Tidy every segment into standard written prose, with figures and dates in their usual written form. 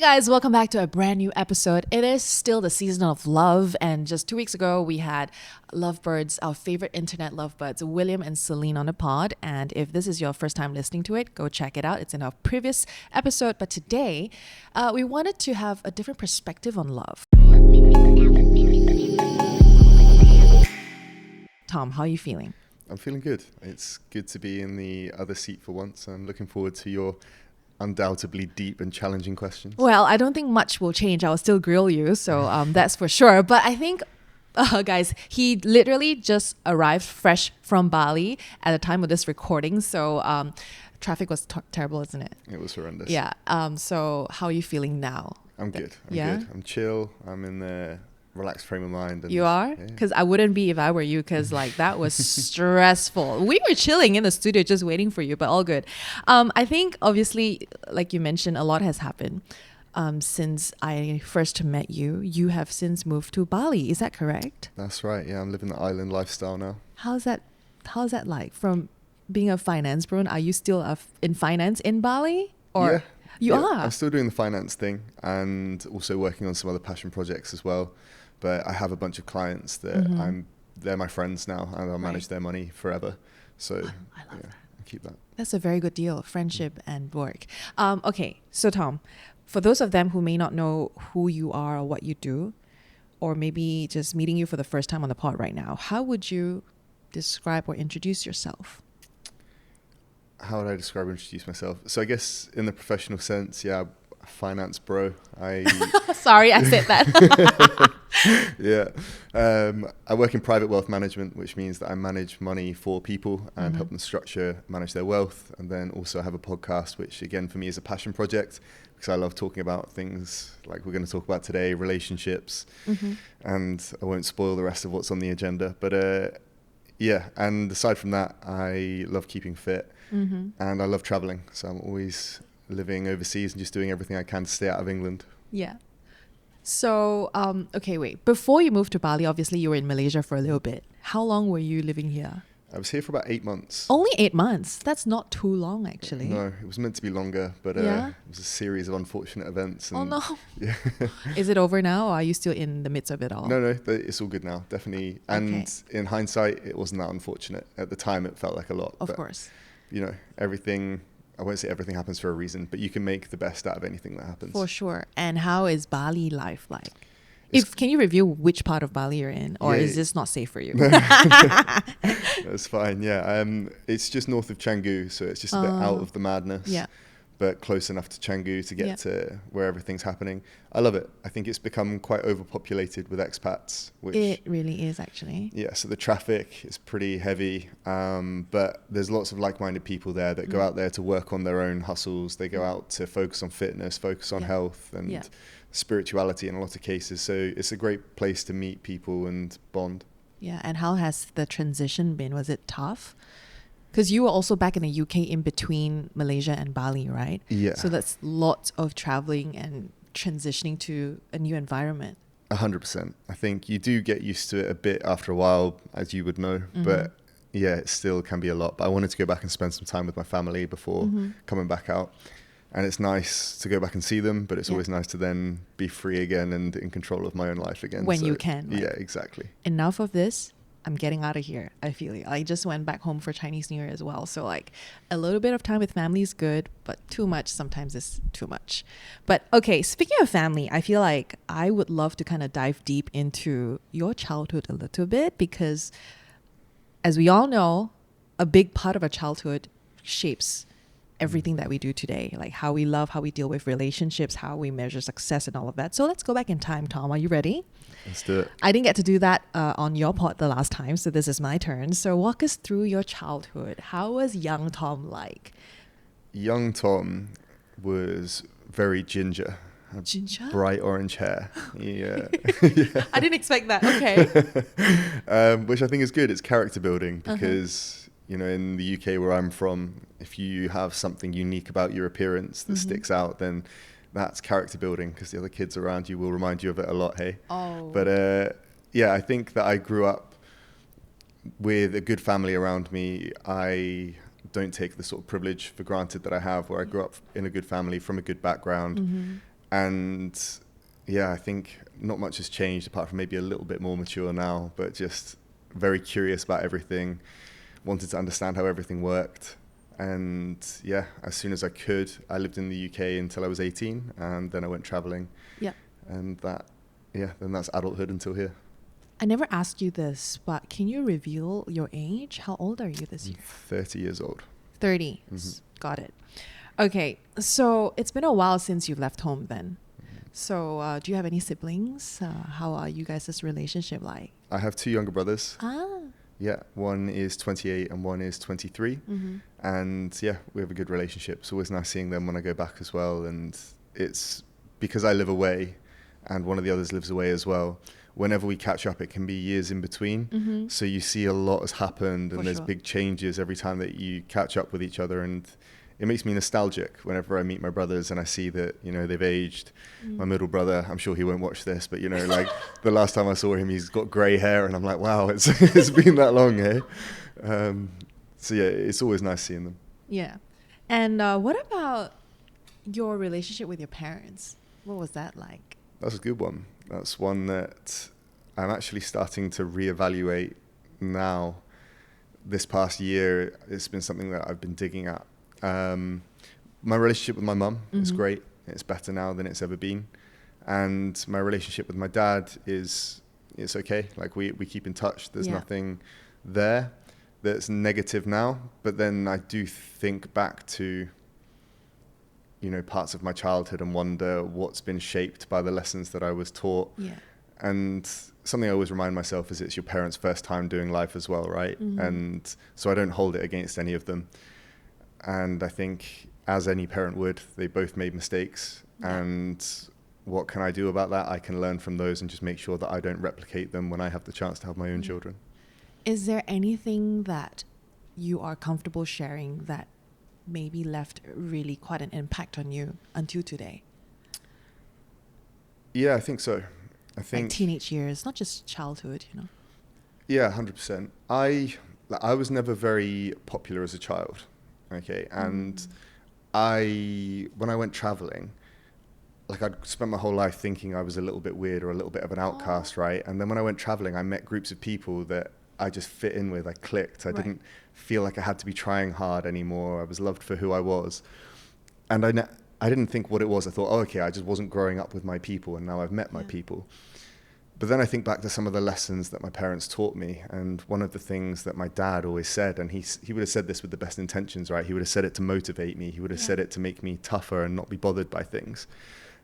guys, welcome back to a brand new episode. It is still the season of love, and just 2 weeks ago we had lovebirds, our favorite internet lovebirds, William and Celine on the pod. And if this is your first time listening to it, go check it out. It's in our previous episode. But today, we wanted to have a different perspective on love. Tom, how are you feeling? I'm feeling good. It's good to be in the other seat for once. I'm looking forward to your undoubtedly deep and challenging questions. Well, I don't think much will change. I'll still grill you, so that's for sure. But I think, guys, he literally just arrived fresh from Bali at the time of this recording. So traffic was terrible, isn't it? It was horrendous. Yeah. So how are you feeling now? I'm good. I'm Yeah? good. I'm chill. I'm in the relaxed frame of mind. And You are? Because I wouldn't be if I were you, because like that was stressful. We were chilling in the studio just waiting for you, but all good. I think obviously, like you mentioned, a lot has happened since I first met you. You have since moved to Bali. Is that correct? That's right. Yeah, I'm living the island lifestyle now. How's that like from being a finance bro? Are you still in finance in Bali? Or yeah. You are? I'm still doing the finance thing and also working on some other passion projects as well. But I have a bunch of clients that they're my friends now, and I'll manage their money forever. So I love that. I keep that. That's a very good deal, friendship and work. Okay, so Tom, for those of them who may not know who you are or what you do, or maybe just meeting you for the first time on the pod right now, how would you describe or introduce yourself? How would I describe or introduce myself? So I guess in the professional sense, yeah, finance bro. Sorry, I said that. Yeah. I work in private wealth management, which means that I manage money for people and help them structure, manage their wealth. And then also I have a podcast, which again, for me is a passion project because I love talking about things like we're going to talk about today, relationships. And I won't spoil the rest of what's on the agenda. But yeah, and aside from that, I love keeping fit and I love traveling. So I'm always living overseas and just doing everything I can to stay out of England. Yeah. So, okay, wait. Before you moved to Bali, obviously you were in Malaysia for a little bit. How long were you living here? I was here for about 8 months. Only 8 months? That's not too long, actually. No, it was meant to be longer, but Yeah? it was a series of unfortunate events. And Oh, no. Yeah. Is it over now, or are you still in the midst of it all? No, it's all good now, definitely. And in hindsight, it wasn't that unfortunate. At the time, it felt like a lot. Of course. You know, everything... I won't say everything happens for a reason, but you can make the best out of anything that happens. For sure. And how is Bali life like? Can you reveal which part of Bali you're in, or is this not safe for you? That's fine. Yeah, it's just north of Canggu, so it's just a bit out of the madness. Yeah. But close enough to Canggu to get to where everything's happening. I love it. I think it's become quite overpopulated with expats. Which It really is, actually. Yeah, so the traffic is pretty heavy, but there's lots of like-minded people there that go out there to work on their own hustles. They go out to focus on fitness, focus on health and spirituality in a lot of cases. So it's a great place to meet people and bond. Yeah, and how has the transition been? Was it tough? Because you were also back in the UK in between Malaysia and Bali, right? Yeah. So that's lots of traveling and transitioning to a new environment. 100%. I think you do get used to it a bit after a while, as you would know. But yeah, it still can be a lot. But I wanted to go back and spend some time with my family before coming back out. And it's nice to go back and see them, but it's always nice to then be free again and in control of my own life again. When you can. Right? Yeah, exactly. Enough of this. I'm getting out of here. I feel it. I just went back home for Chinese New Year as well. So like a little bit of time with family is good, but too much sometimes is too much. But okay, speaking of family, I feel like I would love to kind of dive deep into your childhood a little bit because as we all know, a big part of our childhood shapes everything that we do today, like how we love, how we deal with relationships, how we measure success and all of that. So let's go back in time, Tom. Are you ready? Let's do it. I didn't get to do that on your pod the last time, so this is my turn. So walk us through your childhood. How was young Tom like? Young Tom was very ginger. Ginger? Bright orange hair. Yeah. I didn't expect that. Okay. Which I think is good. It's character building because, you know, in the UK where I'm from, if you have something unique about your appearance that sticks out, then that's character building because the other kids around you will remind you of it a lot, hey? Oh. But yeah, I think that I grew up with a good family around me. I don't take the sort of privilege for granted that I have where I grew up in a good family from a good background. And yeah, I think not much has changed apart from maybe a little bit more mature now, but just very curious about everything, wanted to understand how everything worked. And yeah, as soon as I could, I lived in the UK until I was 18, and then I went traveling. Yeah. And then that's adulthood until here. I never asked you this, but can you reveal your age? How old are you this year? 30 years old. 30. Got it. Okay, so it's been a while since you left home then. So do you have any siblings? How are you guys' relationship like? I have 2 younger brothers. Ah. Yeah, one is 28 and one is 23. And yeah, we have a good relationship. It's always nice seeing them when I go back as well. And it's because I live away and one of the others lives away as well. Whenever we catch up, it can be years in between. So you see a lot has happened and there's big changes every time that you catch up with each other. And it makes me nostalgic whenever I meet my brothers and I see that, you know, they've aged. My middle brother, I'm sure he won't watch this, but, you know, like the last time I saw him, he's got grey hair and I'm like, wow, it's been that long, eh? So yeah, it's always nice seeing them. Yeah. And what about your relationship with your parents? What was that like? That's a good one. That's one that I'm actually starting to reevaluate now. This past year, it's been something that I've been digging at. My relationship with my mum is great. It's better now than it's ever been. And my relationship with my dad it's okay. Like we keep in touch. There's nothing there that's negative now. But then I do think back to, you know, parts of my childhood and wonder what's been shaped by the lessons that I was taught. Yeah. And something I always remind myself is it's your parents' first time doing life as well, right? And so I don't hold it against any of them. And I think, as any parent would, they both made mistakes. And what can I do about that? I can learn from those and just make sure that I don't replicate them when I have the chance to have my own children. Is there anything that you are comfortable sharing that maybe left really quite an impact on you until today? Yeah, I think so. I think like teenage years, not just childhood, you know. Yeah, 100%. I was never very popular as a child. Okay, and when I went traveling, like I'd spent my whole life thinking I was a little bit weird or a little bit of an outcast, right? And then when I went traveling, I met groups of people that I just fit in with. I clicked. I didn't feel like I had to be trying hard anymore. I was loved for who I was. And I didn't think what it was. I thought, oh, okay, I just wasn't growing up with my people, and now I've met my people. But then I think back to some of the lessons that my parents taught me, and one of the things that my dad always said, and he would have said this with the best intentions, right? He would have said it to motivate me. He would have said it to make me tougher and not be bothered by things.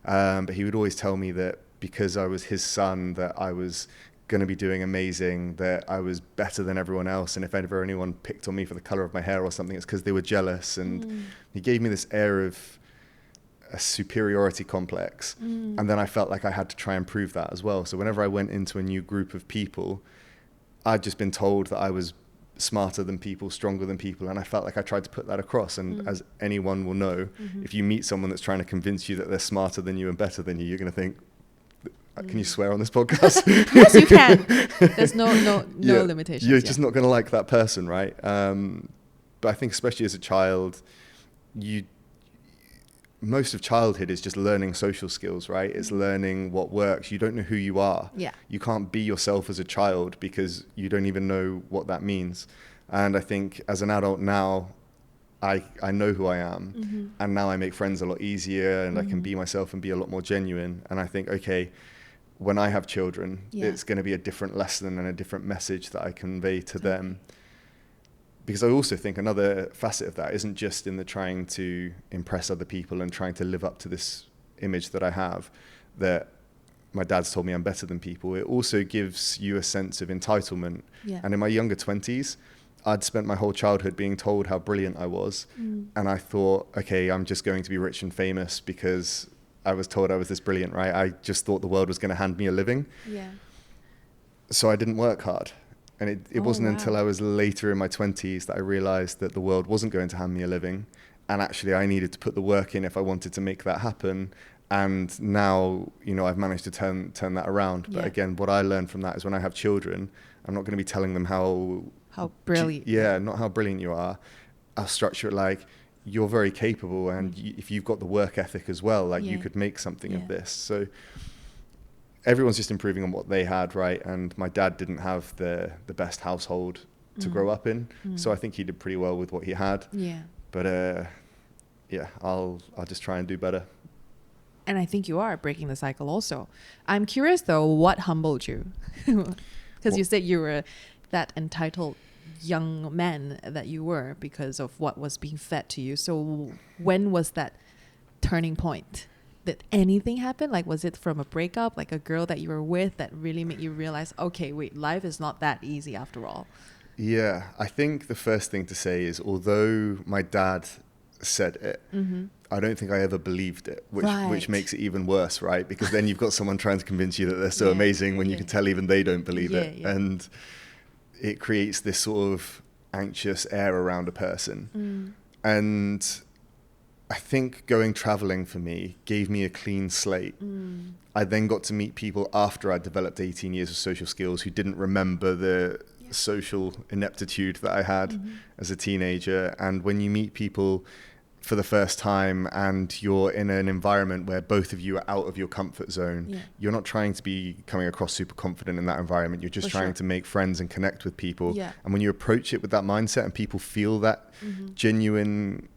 But he would always tell me that because I was his son, that I was going to be doing amazing, that I was better than everyone else, and if ever anyone picked on me for the color of my hair or something, it's because they were jealous. And he gave me this air of a superiority complex, and then I felt like I had to try and prove that as well. So whenever I went into a new group of people, I'd just been told that I was smarter than people, stronger than people, and I felt like I tried to put that across. And as anyone will know, if you meet someone that's trying to convince you that they're smarter than you and better than you, you're going to think, can you swear on this podcast? Yes, you can. There's no limitations. You're just not going to like that person, right? But I think especially as a child, most of childhood is just learning social skills, right? It's learning what works. You don't know who you are. Yeah. You can't be yourself as a child because you don't even know what that means. And I think as an adult now, I know who I am. And now I make friends a lot easier, and I can be myself and be a lot more genuine. And I think, okay, when I have children, it's going to be a different lesson and a different message that I convey to them. Because I also think another facet of that isn't just in the trying to impress other people and trying to live up to this image that I have, that my dad's told me I'm better than people. It also gives you a sense of entitlement. Yeah. And in my younger 20s, I'd spent my whole childhood being told how brilliant I was. And I thought, okay, I'm just going to be rich and famous because I was told I was this brilliant, right? I just thought the world was going to hand me a living. Yeah. So I didn't work hard. And it wasn't until I was later in my 20s that I realized that the world wasn't going to hand me a living. And actually, I needed to put the work in if I wanted to make that happen. And now, you know, I've managed to turn that around. But again, what I learned from that is when I have children, I'm not going to be telling them how brilliant. Not how brilliant you are. I'll structure it like, you're very capable, and if you've got the work ethic as well, like you Yeah. could make something Yeah. of this. So everyone's just improving on what they had, right? And my dad didn't have the best household to grow up in, so I think he did pretty well with what he had. Yeah. But yeah, I'll just try and do better. And I think you are breaking the cycle also. I'm curious though, what humbled you? Because you said you were that entitled young man that you were because of what was being fed to you. So when was that turning point? Did anything happen? Like, was it from a breakup, like a girl that you were with that really made you realize, okay, wait, life is not that easy after all? Yeah, I think the first thing to say is, although my dad said it, I don't think I ever believed it, which makes it even worse, right? Because then you've got someone trying to convince you that they're so amazing when you can tell even they don't believe it. Yeah. And it creates this sort of anxious air around a person. And I think going traveling for me gave me a clean slate. I then got to meet people after I developed 18 years of social skills who didn't remember the social ineptitude that I had as a teenager. And when you meet people for the first time and you're in an environment where both of you are out of your comfort zone, you're not trying to be coming across super confident in that environment. You're just trying to make friends and connect with people. And when you approach it with that mindset and people feel that genuine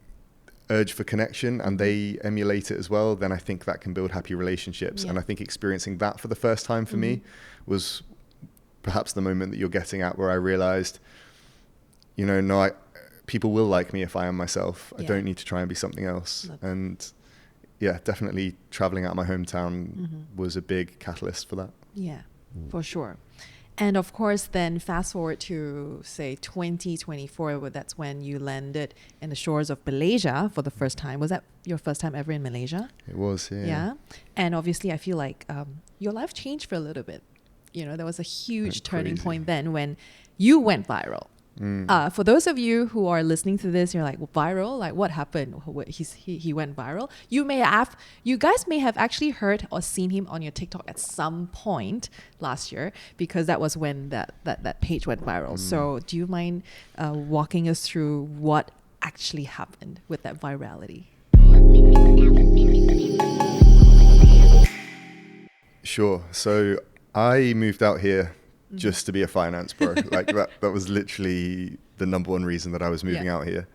urge for connection and they emulate it as well, then I think that can build happy relationships. And I think experiencing that for the first time for me was perhaps the moment that you're getting at, where I realized, people will like me if I am myself. I don't need to try and be something else. And yeah, definitely traveling out of my hometown was a big catalyst for that. Yeah, for sure. And of course, then fast forward to, say, 2024, that's when you landed in the shores of Malaysia for the first time. Was that your first time ever in Malaysia? It was, yeah. Yeah. And obviously, I feel like your life changed for a little bit. There was a huge turning point then when you went viral. For those of you who are listening to this, you're like, well, viral? Like, what happened? He went viral. You guys may have actually heard or seen him on your TikTok at some point last year, because that was when that page went viral. So do you mind walking us through what actually happened with that virality? Sure. So I moved out here just to be a finance bro. Like that was literally the number one reason that I was moving out here.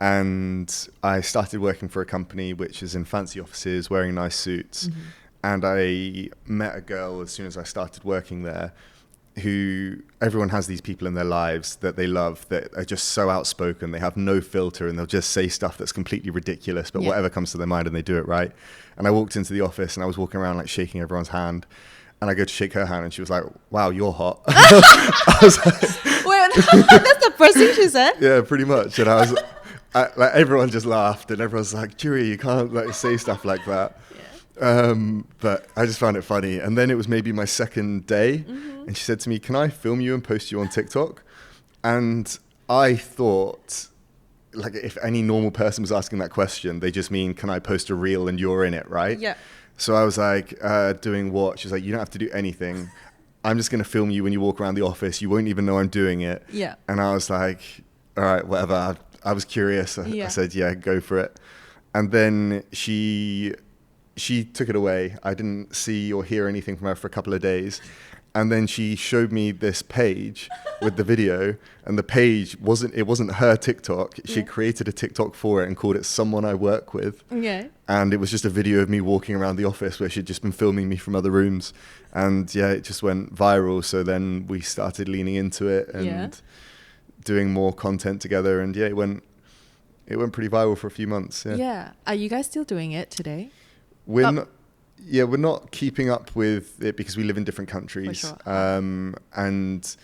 And I started working for a company which is in fancy offices, wearing nice suits. And I met a girl as soon as I started working there, who everyone has these people in their lives that they love that are just so outspoken. They have no filter and they'll just say stuff that's completely ridiculous, but whatever comes to their mind, and they do it right. And I walked into the office and I was walking around like shaking everyone's hand. And I go to shake her hand and she was like, wow, you're hot. I was like, wait, that's the first thing she said? Yeah, pretty much. And I was like, everyone just laughed and everyone's like, Jury, you can't like say stuff like that. But I just found it funny. And then it was maybe my second day and she said to me, can I film you and post you on TikTok? And I thought, like, if any normal person was asking that question, they just mean, can I post a reel and you're in it, right? Yeah. So I was like, doing what? She's like, you don't have to do anything. I'm just going to film you when you walk around the office. You won't even know I'm doing it. Yeah. And I was like, all right, whatever. I was curious. I said, yeah, go for it. And then she took it away. I didn't see or hear anything from her for a couple of days. And then she showed me this page with the video, and the page wasn't her TikTok. She created a TikTok for it and called it Someone I Work With. Okay. And it was just a video of me walking around the office where she'd just been filming me from other rooms. And yeah, it just went viral. So then we started leaning into it and doing more content together. And yeah, it went pretty viral for a few months. Yeah. Yeah. Are you guys still doing it today? We're not keeping up with it because we live in different countries. For sure. And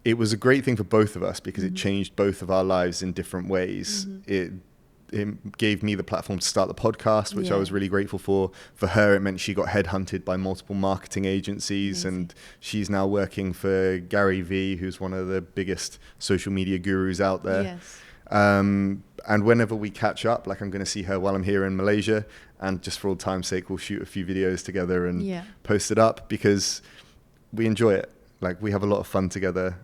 it was a great thing for both of us because it changed both of our lives in different ways. It gave me the platform to start the podcast, which I was really grateful for. For her, it meant she got headhunted by multiple marketing agencies. Amazing. And she's now working for Gary Vee, who's one of the biggest social media gurus out there. Yes. And whenever we catch up, like I'm going to see her while I'm here in Malaysia, and just for old time's sake, we'll shoot a few videos together and post it up because we enjoy it. Like, we have a lot of fun together.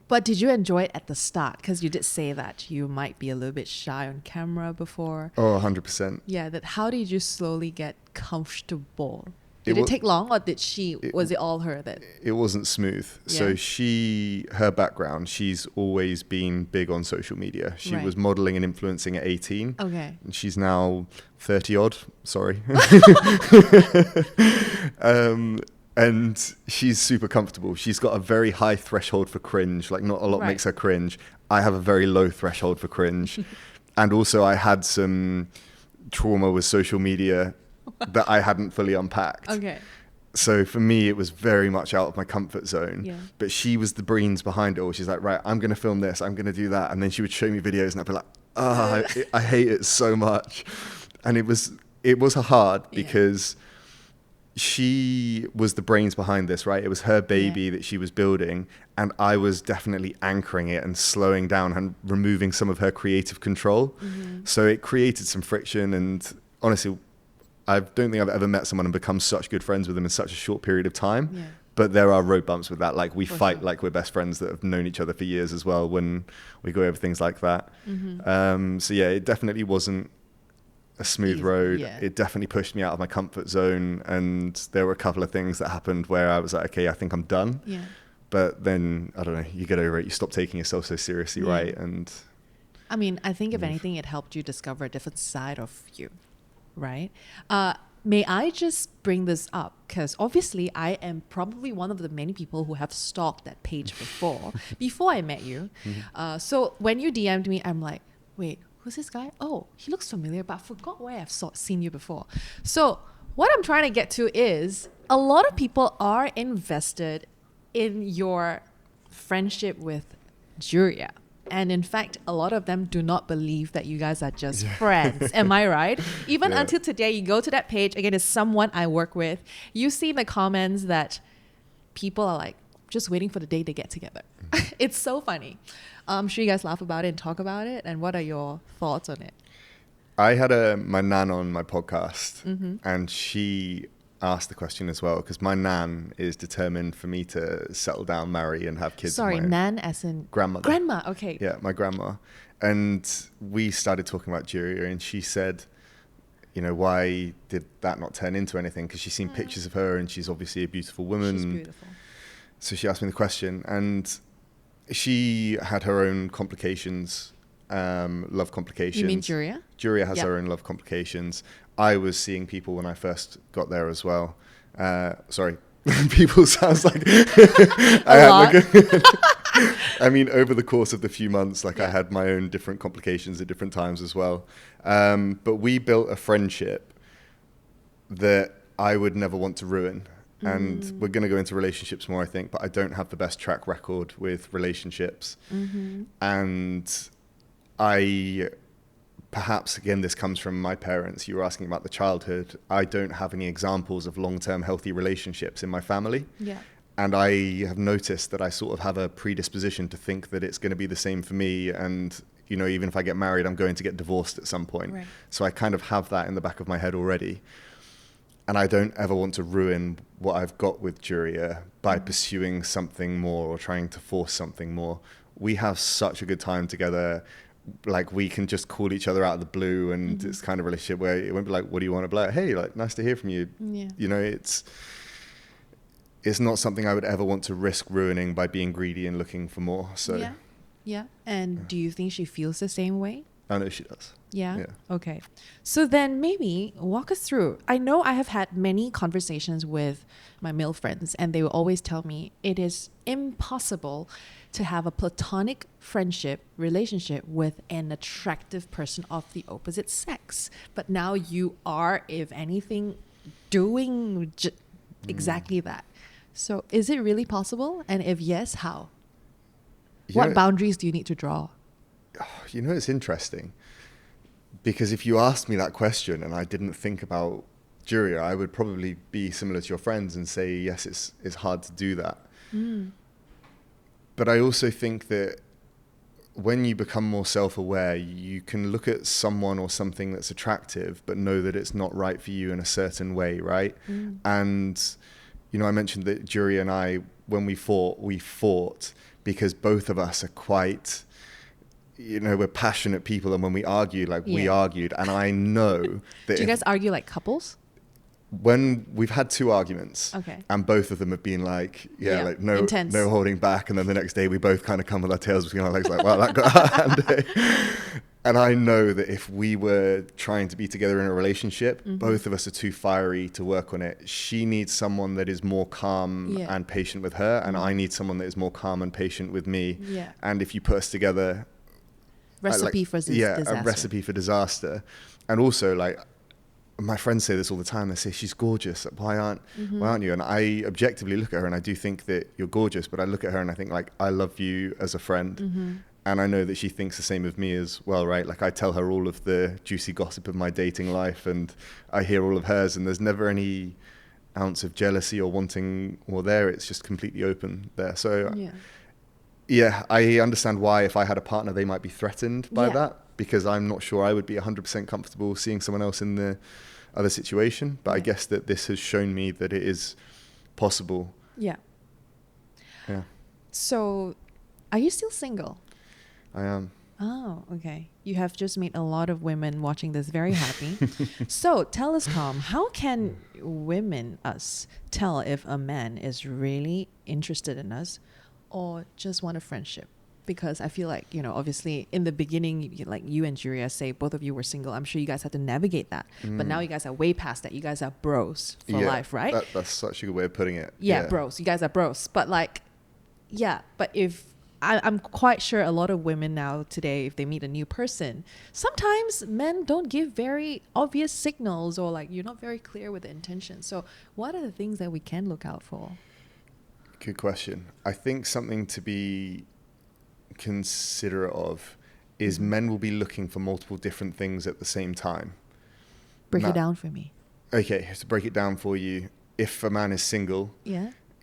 But did you enjoy it at the start? Because you did say that you might be a little bit shy on camera before. Oh, 100%. Yeah, that how did you slowly get comfortable? It Did it wa- take long, or did she, It- was it all her that? It wasn't smooth. So Yeah. her background, she's always been big on social media. She Right. was modeling and influencing at 18. Okay. And she's now 30 odd. Sorry. And she's super comfortable. She's got a very high threshold for cringe. Like, not a lot Right. makes her cringe. I have a very low threshold for cringe. And also I had some trauma with social media that I hadn't fully unpacked. Okay. So for me, it was very much out of my comfort zone. Yeah. But she was the brains behind it all. She's like, right, I'm going to film this. I'm going to do that. And then she would show me videos and I'd be like, I hate it so much. And it was hard because she was the brains behind this, right? It was her baby that she was building. And I was definitely anchoring it and slowing down and removing some of her creative control. Mm-hmm. So it created some friction. And honestly, I don't think I've ever met someone and become such good friends with them in such a short period of time. Yeah. But there are road bumps with that. Like, we For fight sure. like we're best friends that have known each other for years as well when we go over things like that. Mm-hmm. So yeah, it definitely wasn't a smooth Easy, road. yeah. It definitely pushed me out of my comfort zone. And there were a couple of things that happened where I was like, okay, I think I'm done. Yeah. But then, I don't know, you get over it. You stop taking yourself so seriously, Yeah. right? And I mean, I think if anything, it helped you discover a different side of you, right? May I just bring this up? Because obviously I am probably one of the many people who have stalked that page before I met you. So when you DM'd me, I'm like, wait, who's this guy? Oh, he looks familiar, but I forgot where I've seen you before. So what I'm trying to get to is a lot of people are invested in your friendship with Juria. And in fact, a lot of them do not believe that you guys are just friends. Am I right? Even Yeah. until today, you go to that page, again, it's someone I work with. You see in the comments that people are like, just waiting for the day they get together. It's so funny. I'm sure you guys laugh about it and talk about it. And what are your thoughts on it? I had my nan on my podcast, and she asked the question as well, because my nan is determined for me to settle down, marry, and have kids. Sorry, of my own. nan as in Grandmother. Grandma, okay. Yeah, my grandma. And we started talking about Juria, and she said, you know, why did that not turn into anything? Because she's seen pictures of her, and she's obviously a beautiful woman. She's beautiful. So she asked me the question, and she had her own complications, love complications. You mean Juria? Juria has Yep. her own love complications. I was seeing people when I first got there as well. Sorry, people sounds like A lot. I mean, over the course of the few months, I had my own different complications at different times as well. But we built a friendship that I would never want to ruin. And we're going to go into relationships more, I think, but I don't have the best track record with relationships. And perhaps, again, this comes from my parents. You were asking about the childhood. I don't have any examples of long-term healthy relationships in my family. Yeah. And I have noticed that I sort of have a predisposition to think that it's going to be the same for me. And, you know, even if I get married, I'm going to get divorced at some point. Right. So I kind of have that in the back of my head already. And I don't ever want to ruin what I've got with Juria by pursuing something more or trying to force something more. We have such a good time together. Like, we can just call each other out of the blue, and it's kind of a relationship where it won't be like, what do you want to be like? Hey, like, nice to hear from you. Yeah. You know, it's not something I would ever want to risk ruining by being greedy and looking for more. So Yeah. Yeah. And do you think she feels the same way? I know she does. Yeah? Yeah. Okay. So then maybe walk us through. I know I have had many conversations with my male friends, and they will always tell me it is impossible to have a platonic friendship relationship with an attractive person of the opposite sex. But now you are, if anything, doing exactly that. So is it really possible? And if yes, how? What boundaries do you need to draw? You know, it's interesting, because if you asked me that question and I didn't think about Juria, I would probably be similar to your friends and say, yes, it's hard to do that. But I also think that when you become more self-aware, you can look at someone or something that's attractive, but know that it's not right for you in a certain way, right? And, you know, I mentioned that Juria and I, when we fought, because both of us are quite, we're passionate people, and when we argue, we argued, and I know that Do you guys argue like couples? When we've had 2 arguments, Okay, and both of them have been no intense. no holding back, and then the next day we both kind of come with our tails between our legs wow, that got out of hand. And I know that if we were trying to be together in a relationship, both of us are too fiery to work on it. She needs someone that is more calm and patient with her, and I need someone that is more calm and patient with me. And if you put us together, recipe for disaster. A recipe for disaster. And also, my friends say this all the time. They say, she's gorgeous. Why aren't you? And I objectively look at her and I do think that you're gorgeous, but I look at her and I think I love you as a friend. And I know that she thinks the same of me as well, right? I tell her all of the juicy gossip of my dating life, and I hear all of hers, and there's never any ounce of jealousy or wanting or there. It's just completely open there. So I understand why if I had a partner, they might be threatened by that, because I'm not sure I would be 100% comfortable seeing someone else in the other situation. But I guess that this has shown me that it is possible. Yeah. So are you still single? I am. Oh, okay. You have just made a lot of women watching this very happy. So tell us, Tom, how can us tell if a man is really interested in us or just want a friendship? Because I feel like, obviously in the beginning, like you and Julia say, both of you were single. I'm sure you guys had to navigate that. But now you guys are way past that. You guys are bros for life, right? That's such a good way of putting it. Yeah, bros. You guys are bros. But but if I'm quite sure a lot of women now today, if they meet a new person, sometimes men don't give very obvious signals, or you're not very clear with the intention. So what are the things that we can look out for? Good question. I think something to be considerate of is men will be looking for multiple different things at the same time. Break it down for me. Okay, to break it down for you, if a man is single,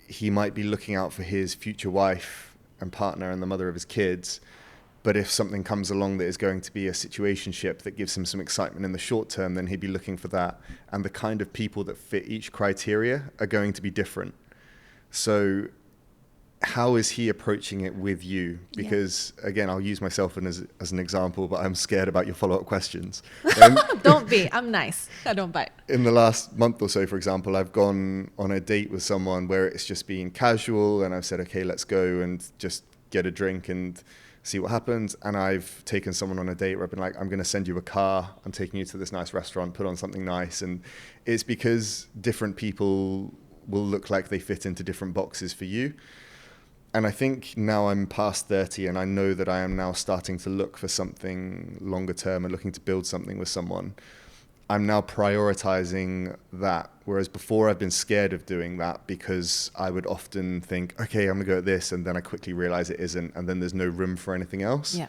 he might be looking out for his future wife and partner and the mother of his kids. But if something comes along that is going to be a situationship that gives him some excitement in the short term, then he'd be looking for that. And the kind of people that fit each criteria are going to be different. So how is he approaching it with you? Because again, I'll use myself as an example, but I'm scared about your follow-up questions. Don't be. I'm nice. I don't bite. In the last month or so, for example, I've gone on a date with someone where it's just been casual, and I've said, okay, let's go and just get a drink and see what happens. And I've taken someone on a date where I've been like, I'm going to send you a car. I'm taking you to this nice restaurant, put on something nice. And it's because different people will look like they fit into different boxes for you. And I think now I'm past 30 and I know that I am now starting to look for something longer term and looking to build something with someone. I'm now prioritizing that. Whereas before I've been scared of doing that because I would often think, okay, I'm gonna go at this. And then I quickly realize it isn't. And then there's no room for anything else. Yeah.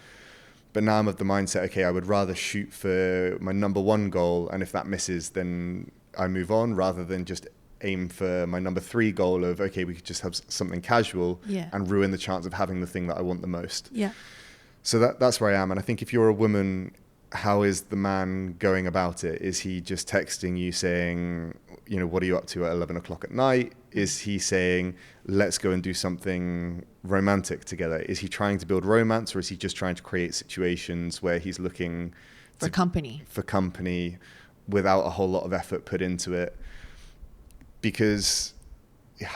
But now I'm of the mindset, okay, I would rather shoot for my number one goal. And if that misses, then I move on rather than just aim for my number 3 goal of, okay, we could just have something casual and ruin the chance of having the thing that I want the most. Yeah. So that's where I am. And I think if you're a woman, how is the man going about it? Is he just texting you saying, you know, what are you up to at 11 o'clock at night? Is he saying, let's go and do something romantic together? Is he trying to build romance, or is he just trying to create situations where he's looking for company without a whole lot of effort put into it? Because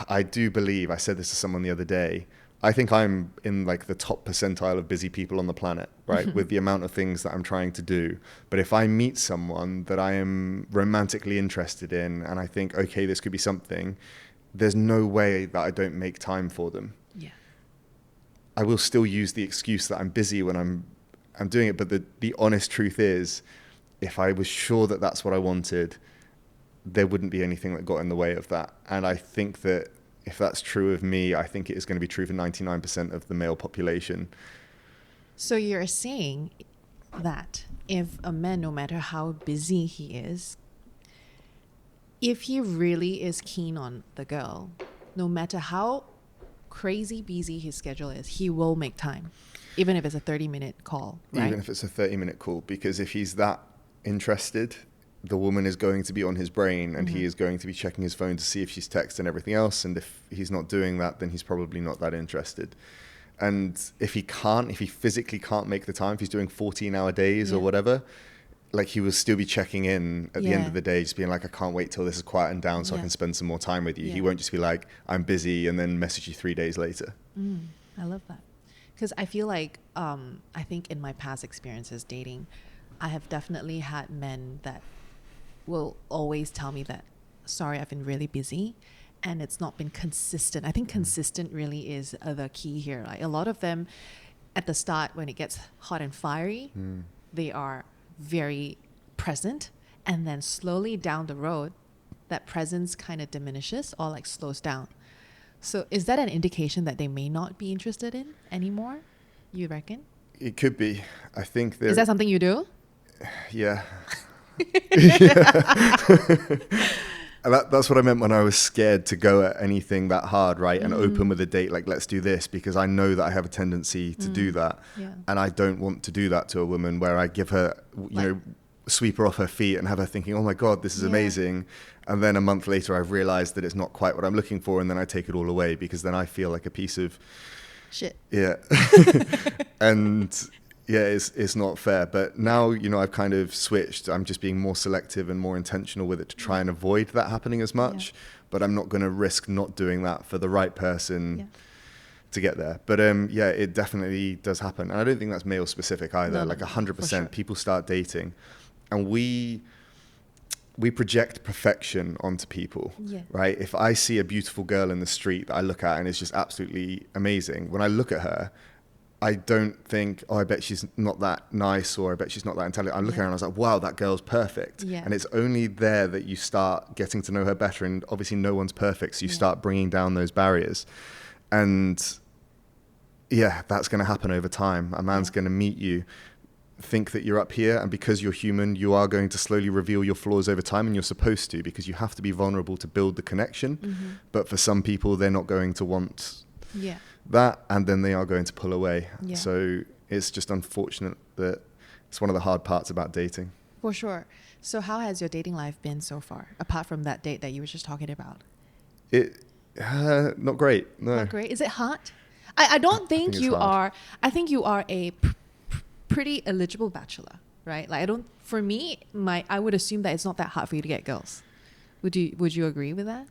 I do believe, I said this to someone the other day, I think I'm in like the top percentile of busy people on the planet, right? With the amount of things that I'm trying to do. But if I meet someone that I am romantically interested in and I think, okay, this could be something, there's no way that I don't make time for them. Yeah. I will still use the excuse that I'm busy when I'm doing it. But the honest truth is, if I was sure that that's what I wanted, there wouldn't be anything that got in the way of that. And I think that if that's true of me, I think it is going to be true for 99% of the male population. So you're saying that if a man, no matter how busy he is, if he really is keen on the girl, no matter how crazy busy his schedule is, he will make time, even if it's a 30-minute call, right? Even if it's a 30-minute call, because if he's that interested, the woman is going to be on his brain and he is going to be checking his phone to see if she's texted and everything else. And if he's not doing that, then he's probably not that interested. And if he physically can't make the time, if he's doing 14-hour days or whatever, like he will still be checking in at the end of the day, just being like, I can't wait till this is quietened down so I can spend some more time with you. He won't just be like, I'm busy, and then message you 3 days later. I love that. Because I feel like, I think in my past experiences dating, I have definitely had men that will always tell me that, sorry, I've been really busy. And it's not been consistent. I think consistent really is the key here. Like a lot of them at the start, when it gets hot and fiery, they are very present. And then slowly down the road, that presence kind of diminishes or like slows down. So is that an indication that they may not be interested in anymore? You reckon? It could be. I think Is that something you do? Yeah. That's what I meant when I was scared to go at anything that hard, right? And open with a date like, let's do this, because I know that I have a tendency to do that. Yeah. And I don't want to do that to a woman where I give her, sweep her off her feet and have her thinking, oh my God, this is amazing. And then a month later, I've realized that it's not quite what I'm looking for. And then I take it all away, because then I feel like a piece of shit. Yeah. And yeah, it's not fair. But now, I've kind of switched. I'm just being more selective and more intentional with it to try and avoid that happening as much. But I'm not going to risk not doing that for the right person to get there. But it definitely does happen. And I don't think that's male specific either. Like 100%, sure. People start dating and we project perfection onto people, right? If I see a beautiful girl in the street that I look at and is just absolutely amazing, when I look at her, I don't think, oh, I bet she's not that nice, or I bet she's not that intelligent. I look at her and I was like, wow, that girl's perfect. Yeah. And it's only there that you start getting to know her better. And obviously no one's perfect. So you start bringing down those barriers. And that's going to happen over time. A man's going to meet you, think that you're up here. And because you're human, you are going to slowly reveal your flaws over time. And you're supposed to, because you have to be vulnerable to build the connection. Mm-hmm. But for some people, they're not going to want that, and then they are going to pull away. So it's just unfortunate that it's one of the hard parts about dating. For sure. So how has your dating life been so far, apart from that date that you were just talking about? Not great. No. Not great. Is it hard? I don't think you are. I think you are a pretty eligible bachelor, right? Like for me, I would assume that it's not that hard for you to get girls. Would you agree with that?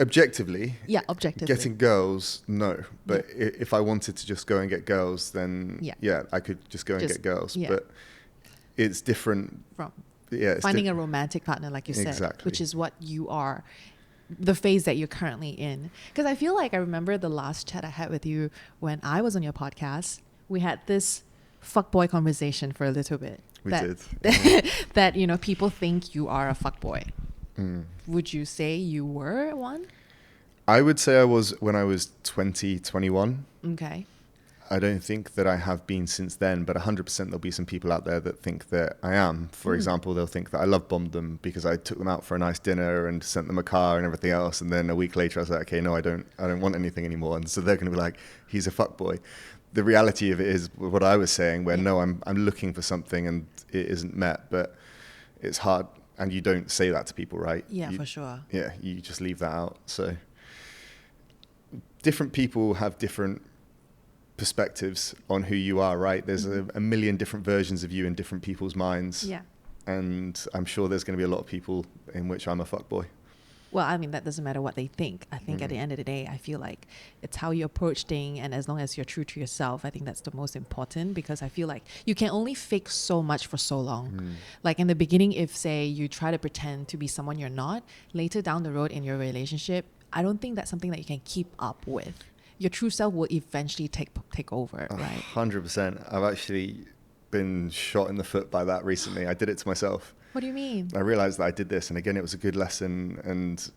Objectively, getting girls, no. But if I wanted to just go and get girls, then I could just go and get girls. But it's different from finding a romantic partner, like you said, which is what you are, the phase that you're currently in. Because I feel like I remember the last chat I had with you when I was on your podcast. We had this fuckboy conversation for a little bit. We did. That people think you are a fuckboy. Would you say you were one? I would say I was when I was 20, 21. Okay. I don't think that I have been since then, but 100% there'll be some people out there that think that I am. For example, they'll think that I love bombed them because I took them out for a nice dinner and sent them a car and everything else. And then a week later I was like, okay, no, I don't want anything anymore. And so they're going to be like, he's a fuckboy. The reality of it is what I was saying, where no, I'm looking for something and it isn't met, but it's hard. And you don't say that to people, right? Yeah, for sure. Yeah, you just leave that out. So different people have different perspectives on who you are, right? There's a million different versions of you in different people's minds. Yeah. And I'm sure there's going to be a lot of people in which I'm a fuckboy. Well, I mean, that doesn't matter what they think. I think at the end of the day, I feel like it's how you approach things. And as long as you're true to yourself, I think that's the most important, because I feel like you can only fake so much for so long. Like in the beginning, if say you try to pretend to be someone you're not, later down the road in your relationship, I don't think that's something that you can keep up with. Your true self will eventually take over, right? 100%. I've actually been shot in the foot by that recently. I did it to myself. What do you mean? I realized that I did this, and again, it was a good lesson. And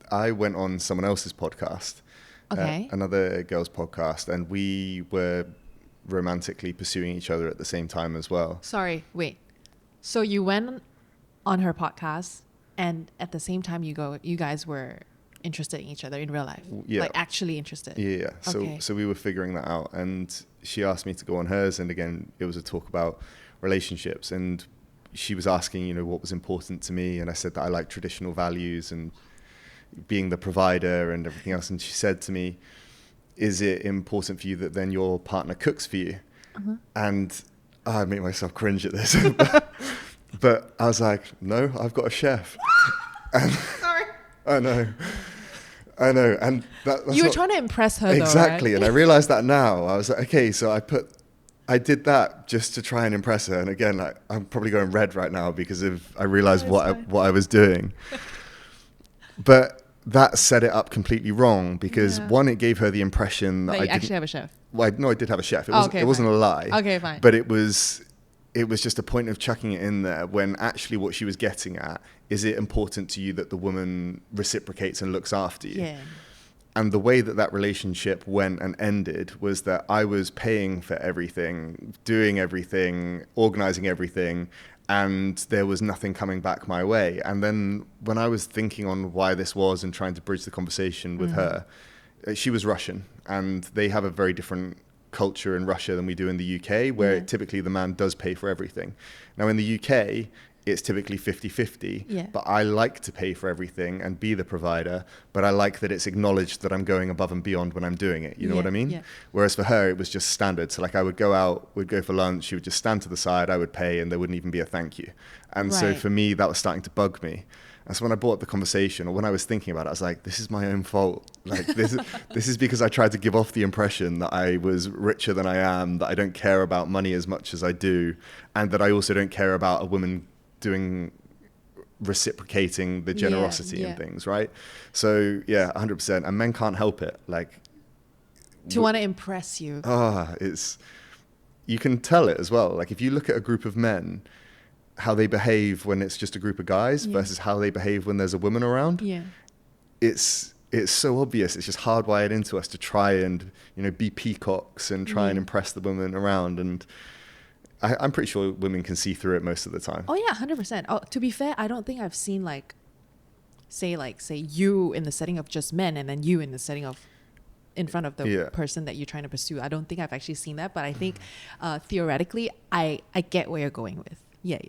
I went on someone else's podcast, another girl's podcast, and we were romantically pursuing each other at the same time as well. Sorry, wait. So you went on her podcast, and at the same time you guys were interested in each other in real life? Yeah. Like actually interested? Yeah. So we were figuring that out, and she asked me to go on hers, and again, it was a talk about relationships, and she was asking, what was important to me, and I said that I like traditional values, and being the provider and everything else. And she said to me, is it important for you that then your partner cooks for you? And I make myself cringe at this. But I was like, no, I've got a chef. And Sorry. I know. And that's You were trying to impress her, exactly. though, right? And I realized that now. I was like, okay, so I did that just to try and impress her. And again, like, I'm probably going red right now because I realized what I was doing. But that set it up completely wrong because one, it gave her the impression that you actually have a chef. Well, I did have a chef. It wasn't a lie. Okay, fine. But it was just a point of chucking it in there when actually what she was getting at is it important to you that the woman reciprocates and looks after you? Yeah. And the way that relationship went and ended was that I was paying for everything, doing everything, organizing everything, and there was nothing coming back my way. And then when I was thinking on why this was and trying to bridge the conversation with her, she was Russian, and they have a very different culture in Russia than we do in the UK, where typically the man does pay for everything. Now in the UK, it's typically 50-50, but I like to pay for everything and be the provider, but I like that it's acknowledged that I'm going above and beyond when I'm doing it. You know what I mean? Yeah. Whereas for her, it was just standard. So like I would go out, we'd go for lunch, she would just stand to the side, I would pay, and there wouldn't even be a thank you. And so for me, that was starting to bug me. And so when I brought up the conversation, or when I was thinking about it, I was like, this is my own fault. Like this is because I tried to give off the impression that I was richer than I am, that I don't care about money as much as I do, and that I also don't care about a woman reciprocating the generosity and things, right? So 100%. And men can't help it. Like to want to impress you. You can tell it as well. Like if you look at a group of men, how they behave when it's just a group of guys versus how they behave when there's a woman around. Yeah. It's so obvious. It's just hardwired into us to try and, be peacocks and try and impress the woman around. And I'm pretty sure women can see through it most of the time. Oh yeah, 100%. Oh, to be fair, I don't think I've seen say you in the setting of just men and then you in the setting of in front of the person that you're trying to pursue. I don't think I've actually seen that, but I think theoretically, I get where you're going with. Yeah.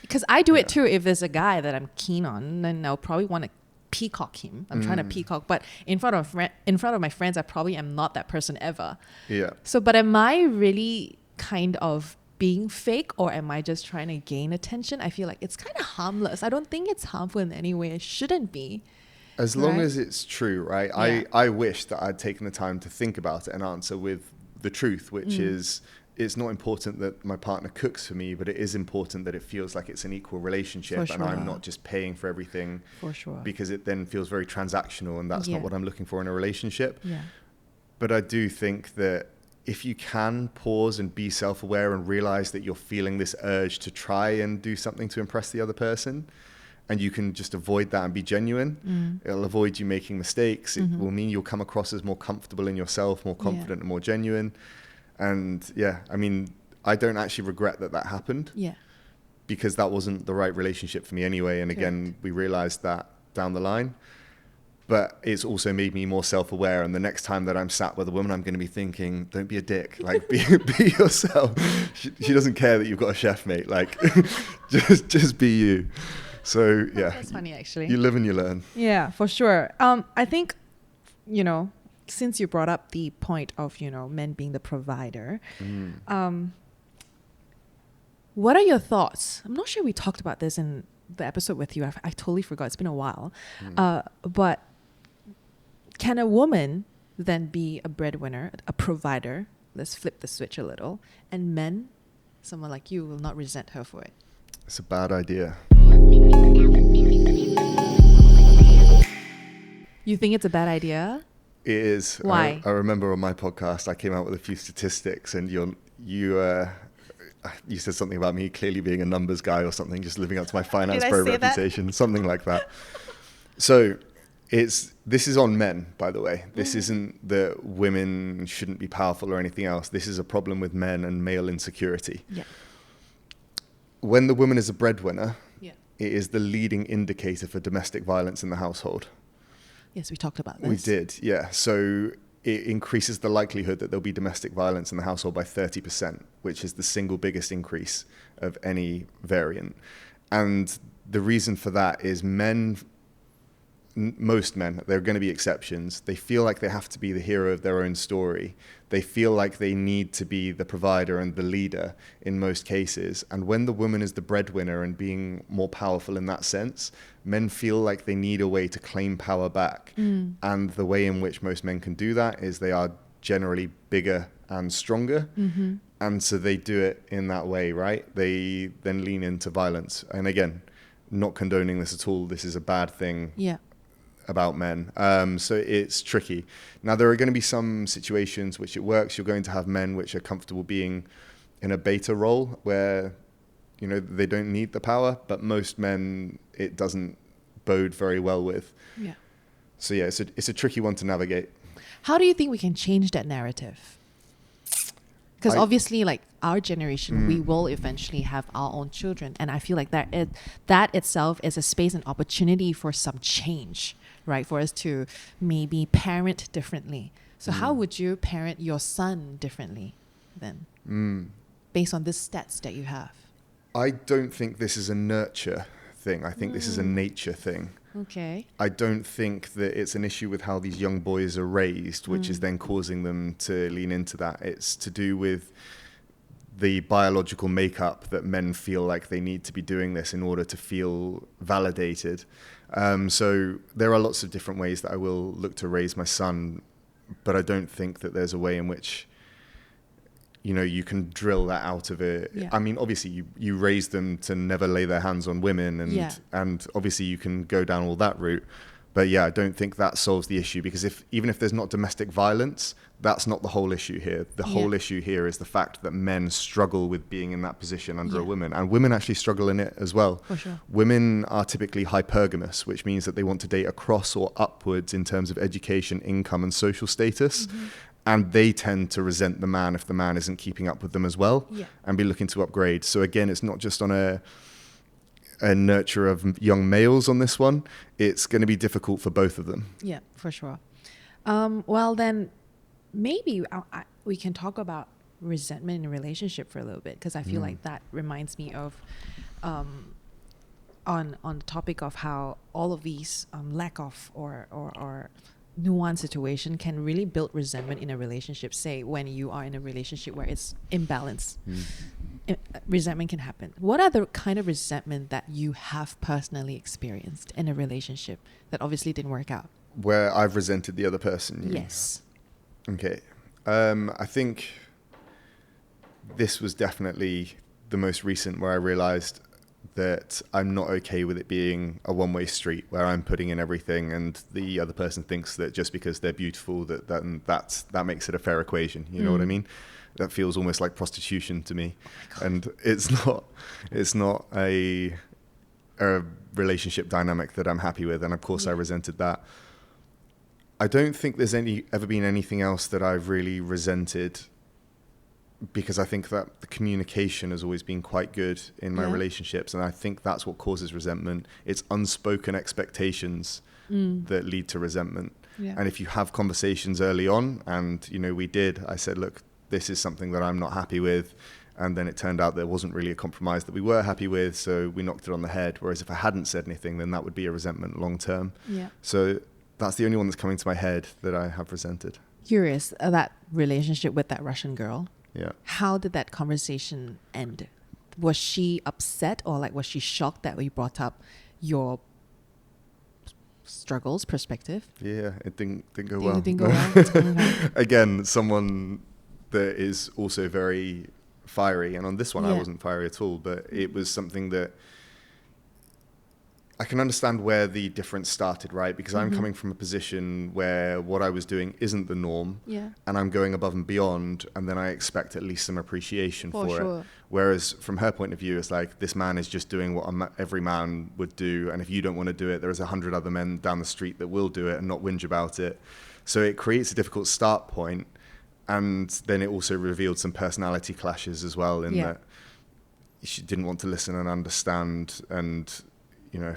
Because I do it too. If there's a guy that I'm keen on, then I'll probably want to peacock him. I'm trying to peacock, but in front of my friends, I probably am not that person ever. Yeah. So, but am I really kind of being fake, or am I just trying to gain attention? I feel like it's kind of harmless. I don't think it's harmful in any way. It shouldn't be. As long as it's true, right? Yeah. I wish that I'd taken the time to think about it and answer with the truth, which is it's not important that my partner cooks for me, but it is important that it feels like it's an equal relationship and I'm not just paying for everything because it then feels very transactional, and that's not what I'm looking for in a relationship. Yeah. But I do think that if you can pause and be self-aware and realize that you're feeling this urge to try and do something to impress the other person, and you can just avoid that and be genuine, it'll avoid you making mistakes. It will mean you'll come across as more comfortable in yourself, more confident and more genuine. And I don't actually regret that happened. Yeah. Because that wasn't the right relationship for me anyway. And again, we realized that down the line. But it's also made me more self-aware. And the next time that I'm sat with a woman, I'm going to be thinking, don't be a dick. Like, be yourself. She doesn't care that you've got a chef, mate. Like, just be you. So, yeah. That's funny, actually. You live and you learn. Yeah, for sure. I think, since you brought up the point of, men being the provider, what are your thoughts? I'm not sure we talked about this in the episode with you. I totally forgot. It's been a while. But can a woman then be a breadwinner, a provider? Let's flip the switch a little. And men, someone like you, will not resent her for it. It's a bad idea. You think it's a bad idea? It is. Why? I remember on my podcast, I came out with a few statistics, and you said something about me clearly being a numbers guy or something, just living up to my finance pro reputation, something like that. So this is on men, by the way. This isn't that women shouldn't be powerful or anything else. This is a problem with men and male insecurity. Yeah. When the woman is a breadwinner, it is the leading indicator for domestic violence in the household. Yes, we talked about this. We did, yeah. So it increases the likelihood that there'll be domestic violence in the household by 30%, which is the single biggest increase of any variant. And the reason for that is men most men, there are going to be exceptions. They feel like they have to be the hero of their own story. They feel like they need to be the provider and the leader in most cases. And when the woman is the breadwinner and being more powerful in that sense, men feel like they need a way to claim power back. And the way in which most men can do that is they are generally bigger and stronger. And so they do it in that way, right? They then lean into violence. And again, not condoning this at all. This is a bad thing. About men. So it's tricky. Now, there are going to be some situations which it works. You're going to have men which are comfortable being in a beta role where, you know, they don't need the power, but most men, it doesn't bode very well with. So yeah, it's a tricky one to navigate. How do you think we can change that narrative? Because obviously, like our generation, we will eventually have our own children. And I feel like that itself is a space and opportunity for some change, right? For us to maybe parent differently. So how would you parent your son differently then? Based on the stats that you have? I don't think this is a nurture thing. I think this is a nature thing. Okay. I don't think that it's an issue with how these young boys are raised, which is then causing them to lean into that. It's to do with the biological makeup that men feel like they need to be doing this in order to feel validated. So there are lots of different ways that I will look to raise my son, but I don't think that there's a way in which, you know, you can drill that out of it. I mean, obviously you raise them to never lay their hands on women and obviously you can go down all that route. But yeah, I don't think that solves the issue, because even if there's not domestic violence, that's not the whole issue here. The whole issue here is the fact that men struggle with being in that position under a woman, and women actually struggle in it as well. For sure. Women are typically hypergamous, which means that they want to date across or upwards in terms of education, income, and social status. And they tend to resent the man if the man isn't keeping up with them as well, and be looking to upgrade. So again, it's not just on a nurture of young males on this one. It's going to be difficult for both of them. Yeah, for sure. Well, then maybe we can talk about resentment in a relationship for a little bit, because I feel like that reminds me of on the topic of how all of these lack of or nuanced situation can really build resentment in a relationship. Say when you are in a relationship where it's imbalanced, resentment can happen. What are the kind of resentment that you have personally experienced in a relationship that obviously didn't work out? Where I've resented the other person? Yes. Okay. I think this was definitely the most recent, where I realized that I'm not okay with it being a one-way street where I'm putting in everything and the other person thinks that just because they're beautiful that makes it a fair equation. You know what I mean? That feels almost like prostitution to me. And it's not a relationship dynamic that I'm happy with. And of course I resented that. I don't think there's ever been anything else that I've really resented, because I think that the communication has always been quite good in my relationships. And I think that's what causes resentment. It's unspoken expectations that lead to resentment. And if you have conversations early on, and, you know, I said, look, this is something that I'm not happy with. And then it turned out there wasn't really a compromise that we were happy with. So we knocked it on the head. Whereas if I hadn't said anything, then that would be a resentment long term. So that's the only one that's coming to my head that I have resented. Curious, that relationship with that Russian girl. How did that conversation end? Was she upset, or like was she shocked that we brought up your struggles perspective? Yeah, it didn't go well. It didn't go well. Again, someone that is also very fiery, and on this one I wasn't fiery at all, but it was something that I can understand where the difference started, right? Because I'm coming from a position where what I was doing isn't the norm, and I'm going above and beyond, and then I expect at least some appreciation for it. Whereas from her point of view, it's like, this man is just doing what every man would do, and if you don't want to do it, there's 100 other men down the street that will do it and not whinge about it. So it creates a difficult start point, and then it also revealed some personality clashes as well, in that she didn't want to listen and understand. And, you know,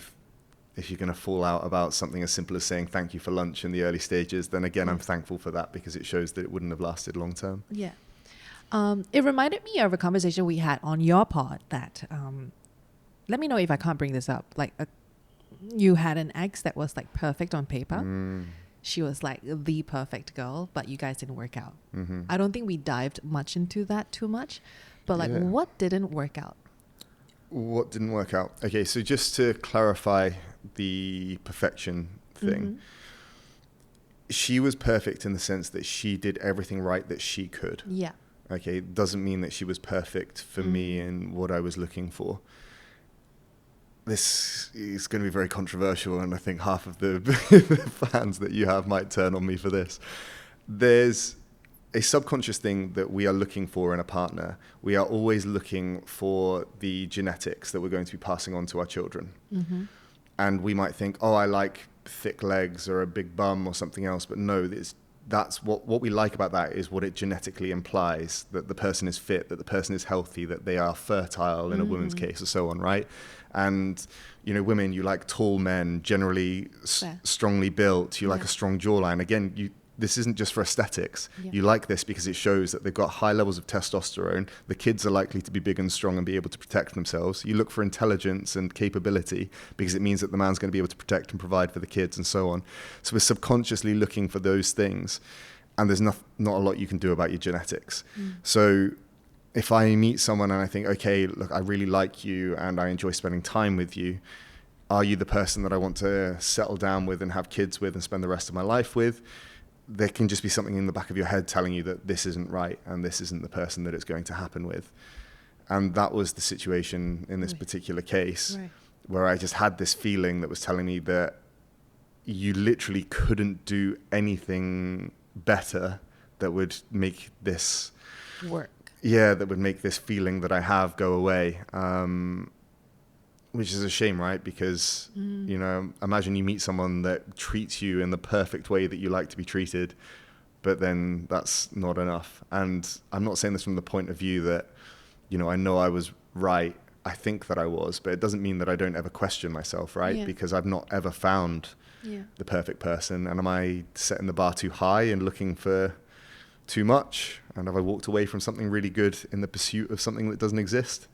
if you're going to fall out about something as simple as saying thank you for lunch in the early stages, then again, I'm thankful for that, because it shows that it wouldn't have lasted long term. It reminded me of a conversation we had on your pod that, let me know if I can't bring this up, like you had an ex that was like perfect on paper. Mm. She was like the perfect girl, but you guys didn't work out. Mm-hmm. I don't think we dived much into that too much, but like Yeah. what didn't work out? What didn't work out? Okay, so just to clarify the perfection thing, Mm-hmm. she was perfect in the sense that she did everything right that she could. Yeah. Okay, doesn't mean that she was perfect for me and what I was looking for. This is going to be very controversial, and I think half of the fans that you have might turn on me for this. There's a subconscious thing that we are looking for in a partner. We are always looking for the genetics that we're going to be passing on to our children. Mm-hmm. And we might think, oh, I like thick legs or a big bum or something else. But no, that's what we like about that is what it genetically implies, that the person is fit, that the person is healthy, that they are fertile in a woman's case or so on, right? And, you know, women, you like tall men, generally strongly built. You like a strong jawline. Again, this isn't just for aesthetics. Yeah. You like this because it shows that they've got high levels of testosterone. The kids are likely to be big and strong and be able to protect themselves. You look for intelligence and capability because it means that the man's going to be able to protect and provide for the kids and so on. So we're subconsciously looking for those things. And there's not a lot you can do about your genetics. So if I meet someone and I think, okay, look, I really like you and I enjoy spending time with you, are you the person that I want to settle down with and have kids with and spend the rest of my life with? There can just be something in the back of your head telling you that this isn't right and this isn't the person that it's going to happen with. And that was the situation in this particular case, where I just had this feeling that was telling me that you literally couldn't do anything better that would make this work. Yeah, that would make this feeling that I have go away. Which is a shame, right? Because, you know, imagine you meet someone that treats you in the perfect way that you like to be treated, but then that's not enough. And I'm not saying this from the point of view that, you know I was right. I think that I was, but it doesn't mean that I don't ever question myself, right? Yeah. Because I've not ever found the perfect person. And am I setting the bar too high and looking for too much? And have I walked away from something really good in the pursuit of something that doesn't exist?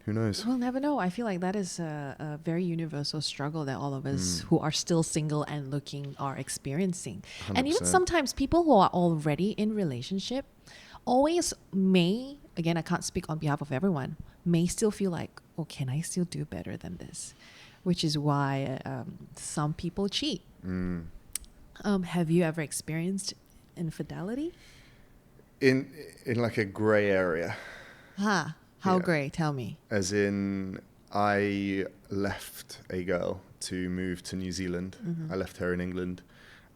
Who knows? We'll never know. I feel like that is a very universal struggle that all of us who are still single and looking are experiencing. 100%. And even sometimes people who are already in relationship always may, again, I can't speak on behalf of everyone, may still feel like, oh, can I still do better than this? Which is why some people cheat. Have you ever experienced infidelity? In like a gray area. How gray? Tell me. As in, I left a girl to move to New Zealand. I left her in England.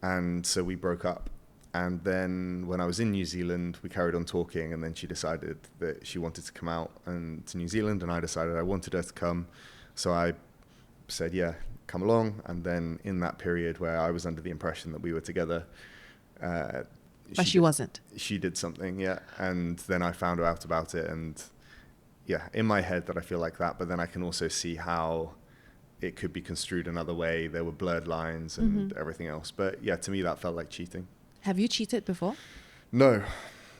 And so we broke up. And then when I was in New Zealand, we carried on talking. And then she decided that she wanted to come out to New Zealand. And I decided I wanted her to come. So I said, yeah, come along. And then in that period where I was under the impression that we were together, but she wasn't. She did something, yeah. And then I found out about it. And yeah, in my head that I feel like that. But then I can also see how it could be construed another way. There were blurred lines and everything else. But yeah, to me, that felt like cheating. Have you cheated before? No.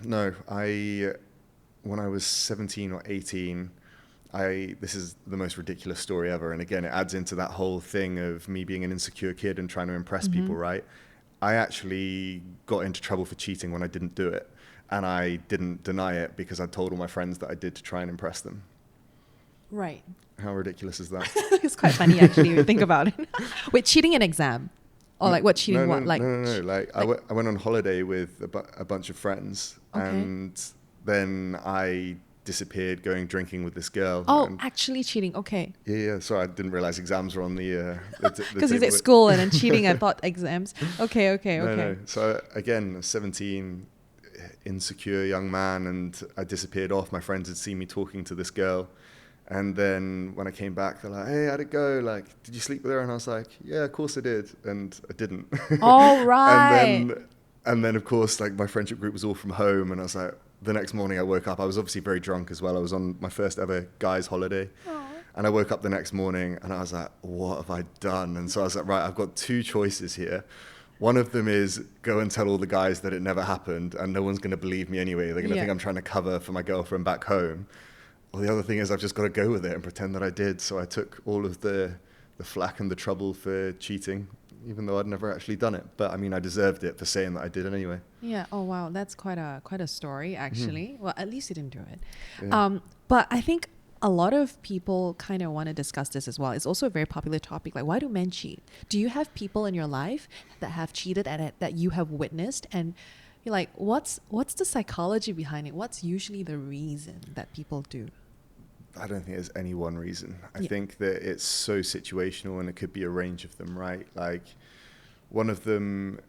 When I was 17 or 18, this is the most ridiculous story ever. And again, it adds into that whole thing of me being an insecure kid and trying to impress people, right? I actually got into trouble for cheating when I didn't do it. And I didn't deny it because I told all my friends that I did to try and impress them. Right. How ridiculous is that? It's quite funny, actually, when you think about it. Wait, cheating an exam? Or like what cheating? No. I went on holiday with a bunch of friends. Okay. And then I disappeared going drinking with this girl. Oh, actually cheating. Okay. Yeah. Sorry, I didn't realize exams were on the because he's at school and then cheating. I thought exams. Okay. No. So again, 17, insecure young man, and I disappeared off. My friends had seen me talking to this girl. And then when I came back, they're like, hey, how'd it go? Like, did you sleep with her? And I was like, yeah, of course I did. And I didn't. All right. and then, of course, like my friendship group was all from home. And I was like, the next morning I woke up. I was obviously very drunk as well. I was on my first ever guys' holiday. Aww. And I woke up the next morning and I was like, what have I done? And so I was like, right, I've got two choices here. One of them is go and tell all the guys that it never happened and no one's going to believe me anyway. They're going to think I'm trying to cover for my girlfriend back home. Well, the other thing is I've just got to go with it and pretend that I did. So I took all of the the flack and the trouble for cheating, even though I'd never actually done it. But I mean, I deserved it for saying that I did it anyway. Yeah. Oh wow, that's quite a story actually. Well, at least you didn't do it. Yeah. But I think a lot of people kind of want to discuss this as well. It's also a very popular topic. Like, why do men cheat? Do you have people in your life that have cheated at it that you have witnessed, and you're like, what's the psychology behind it? What's usually the reason that people do? I don't think there's any one reason. I think that it's so situational, and it could be a range of them, right? Like, one of them,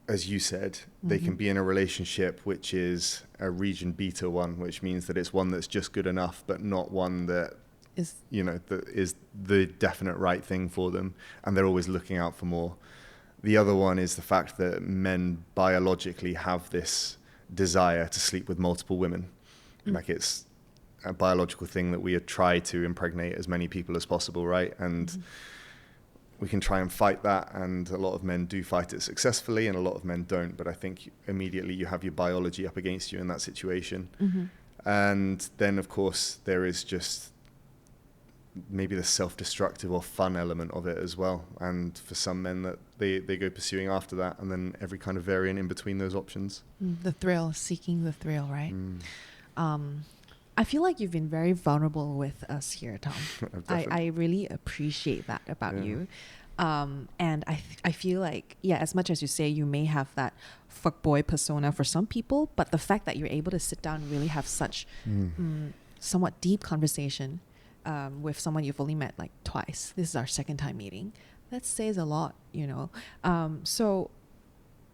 as you said, they can be in a relationship which is a region beta one, which means that it's one that's just good enough, but not one that Is that is the definite right thing for them, and they're always looking out for more. The other one is the fact that men biologically have this desire to sleep with multiple women. Like, it's a biological thing that we try to impregnate as many people as possible, right? And we can try and fight that, and a lot of men do fight it successfully, and a lot of men don't. But I think immediately you have your biology up against you in that situation. And then, of course, there is just maybe the self-destructive or fun element of it as well. And for some men, that they go pursuing after that, and then every kind of variant in between those options. the thrill, seeking the thrill, right? I feel like you've been very vulnerable with us here, Tom. I really appreciate that about you. And I feel like, as much as you say you may have that fuckboy persona for some people, but the fact that you're able to sit down and really have such somewhat deep conversation with someone you've only met like twice. This is our second time meeting. That says a lot,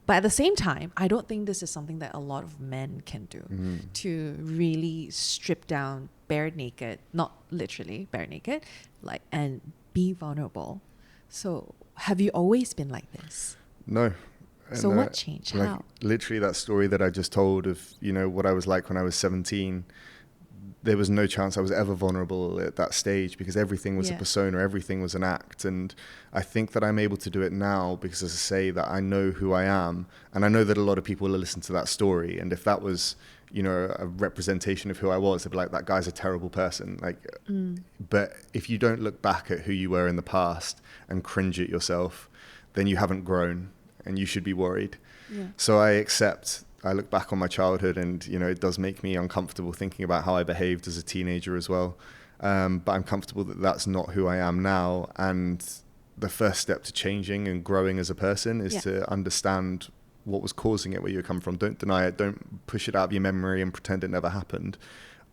but at the same time, I don't think this is something that a lot of men can do, to really strip down bare naked, not literally bare naked, and be vulnerable. So have you always been like this? No. So what changed? How? Literally that story that I just told of, what I was like when I was 17, there was no chance I was ever vulnerable at that stage, because everything was a persona, everything was an act. And I think that I'm able to do it now because, as I say, that I know who I am. And I know that a lot of people will listen to that story. And if that was, a representation of who I was, they'd be like, that guy's a terrible person. But if you don't look back at who you were in the past and cringe at yourself, then you haven't grown, and you should be worried. So I look back on my childhood, and, it does make me uncomfortable thinking about how I behaved as a teenager as well. But I'm comfortable that that's not who I am now. And the first step to changing and growing as a person is to understand what was causing it, where you come from. Don't deny it. Don't push it out of your memory and pretend it never happened.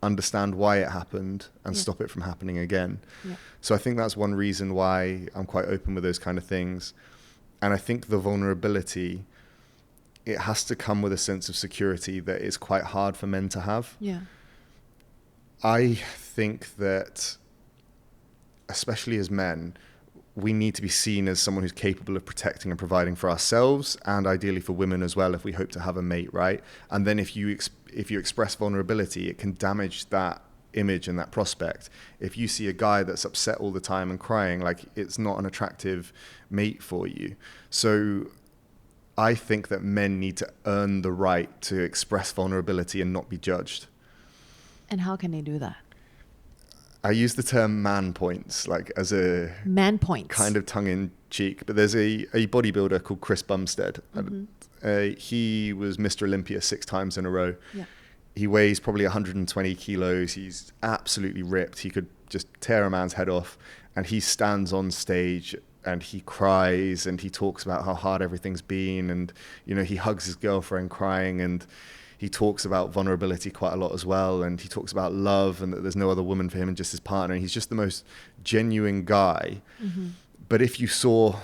Understand why it happened and stop it from happening again. So I think that's one reason why I'm quite open with those kind of things. And I think the vulnerability, it has to come with a sense of security that is quite hard for men to have. I think that, especially as men, we need to be seen as someone who's capable of protecting and providing for ourselves, and ideally for women as well, if we hope to have a mate, right? And then if you express vulnerability, it can damage that image and that prospect. If you see a guy that's upset all the time and crying, it's not an attractive mate for you. So I think that men need to earn the right to express vulnerability and not be judged. And how can they do that? I use the term man points, as a man points, kind of tongue in cheek, but there's a bodybuilder called Chris Bumstead. He was Mr. Olympia 6 times in a row. He weighs probably 120 kilos. He's absolutely ripped. He could just tear a man's head off. And he stands on stage and he cries, and he talks about how hard everything's been. And, he hugs his girlfriend crying, and he talks about vulnerability quite a lot as well. And he talks about love, and that there's no other woman for him and just his partner. And he's just the most genuine guy. But if you saw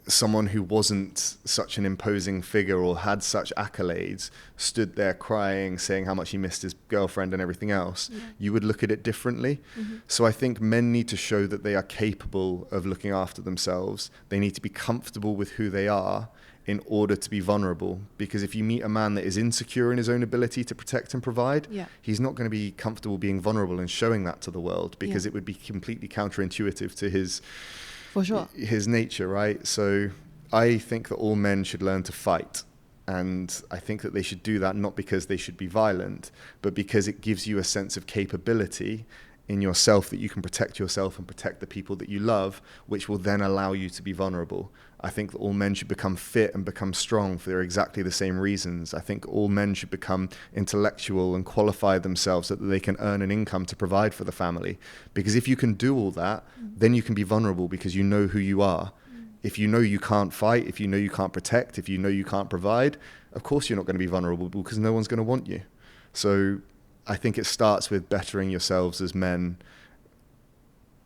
someone who wasn't such an imposing figure or had such accolades stood there crying, saying how much he missed his girlfriend and everything else, you would look at it differently. So I think men need to show that they are capable of looking after themselves. They need to be comfortable with who they are in order to be vulnerable. Because if you meet a man that is insecure in his own ability to protect and provide, he's not going to be comfortable being vulnerable and showing that to the world, because it would be completely counterintuitive to his nature, right? So I think that all men should learn to fight. And I think that they should do that not because they should be violent, but because it gives you a sense of capability in yourself that you can protect yourself and protect the people that you love, which will then allow you to be vulnerable. I think that all men should become fit and become strong for exactly the same reasons. I think all men should become intellectual and qualify themselves so that they can earn an income to provide for the family. Because if you can do all that, then you can be vulnerable because you know who you are. If you know you can't fight, if you know you can't protect, if you know you can't provide, of course you're not going to be vulnerable because no one's going to want you. So I think it starts with bettering yourselves as men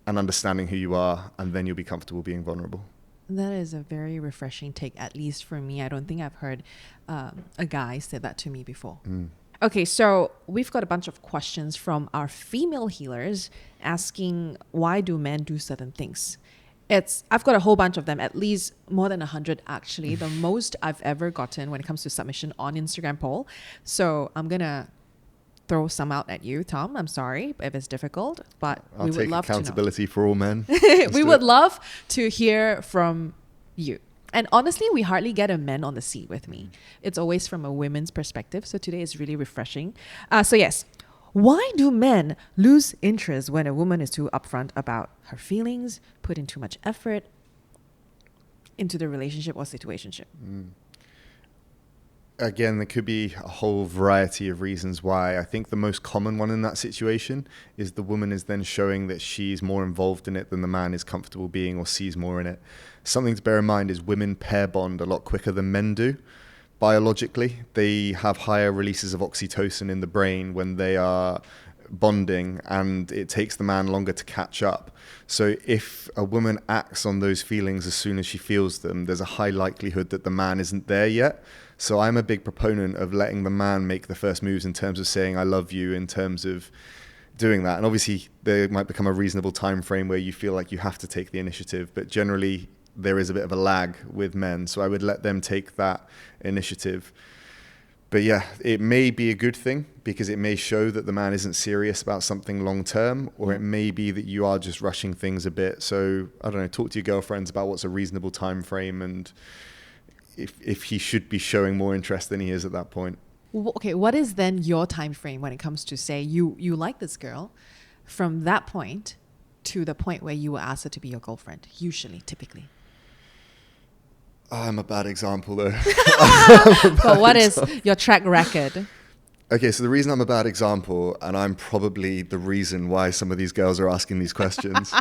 and understanding who you are, and then you'll be comfortable being vulnerable. That is a very refreshing take, at least for me. I don't think I've heard a guy say that to me before. Okay, so we've got a bunch of questions from our female healers asking, why do men do certain things? I've got a whole bunch of them, at least more than 100 actually, the most I've ever gotten when it comes to submission on Instagram poll. So I'm going to throw some out at you, Tom. I'm sorry if it's difficult, but I'll we would love to know. take accountability for all men. We would love to hear from you. And honestly, we hardly get a man on the seat with me. It's always from a women's perspective. So today is really refreshing. So yes, why do men lose interest when a woman is too upfront about her feelings, put in too much effort into the relationship or situationship? Again, there could be a whole variety of reasons why. I think the most common one in that situation is the woman is then showing that she's more involved in it than the man is comfortable being or sees more in it. Something to bear in mind is women pair bond a lot quicker than men do. Biologically, they have higher releases of oxytocin in the brain when they are bonding, and it takes the man longer to catch up. So if a woman acts on those feelings as soon as she feels them, there's a high likelihood that the man isn't there yet. So I'm a big proponent of letting the man make the first moves in terms of saying I love you, in terms of doing that. And obviously there might become a reasonable time frame where you feel like you have to take the initiative, but generally there is a bit of a lag with men. So I would let them take that initiative. But yeah, it may be a good thing because it may show that the man isn't serious about something long term, or it may be that you are just rushing things a bit. So I don't know, talk to your girlfriends about what's a reasonable time frame and if he should be showing more interest than he is at that point. Okay, what is then your time frame when it comes to, say, you like this girl, from that point to the point where you will ask her to be your girlfriend, usually, typically? I'm a bad example though. But what is your track record? Okay, so the reason I'm a bad example, and I'm probably the reason why some of these girls are asking these questions,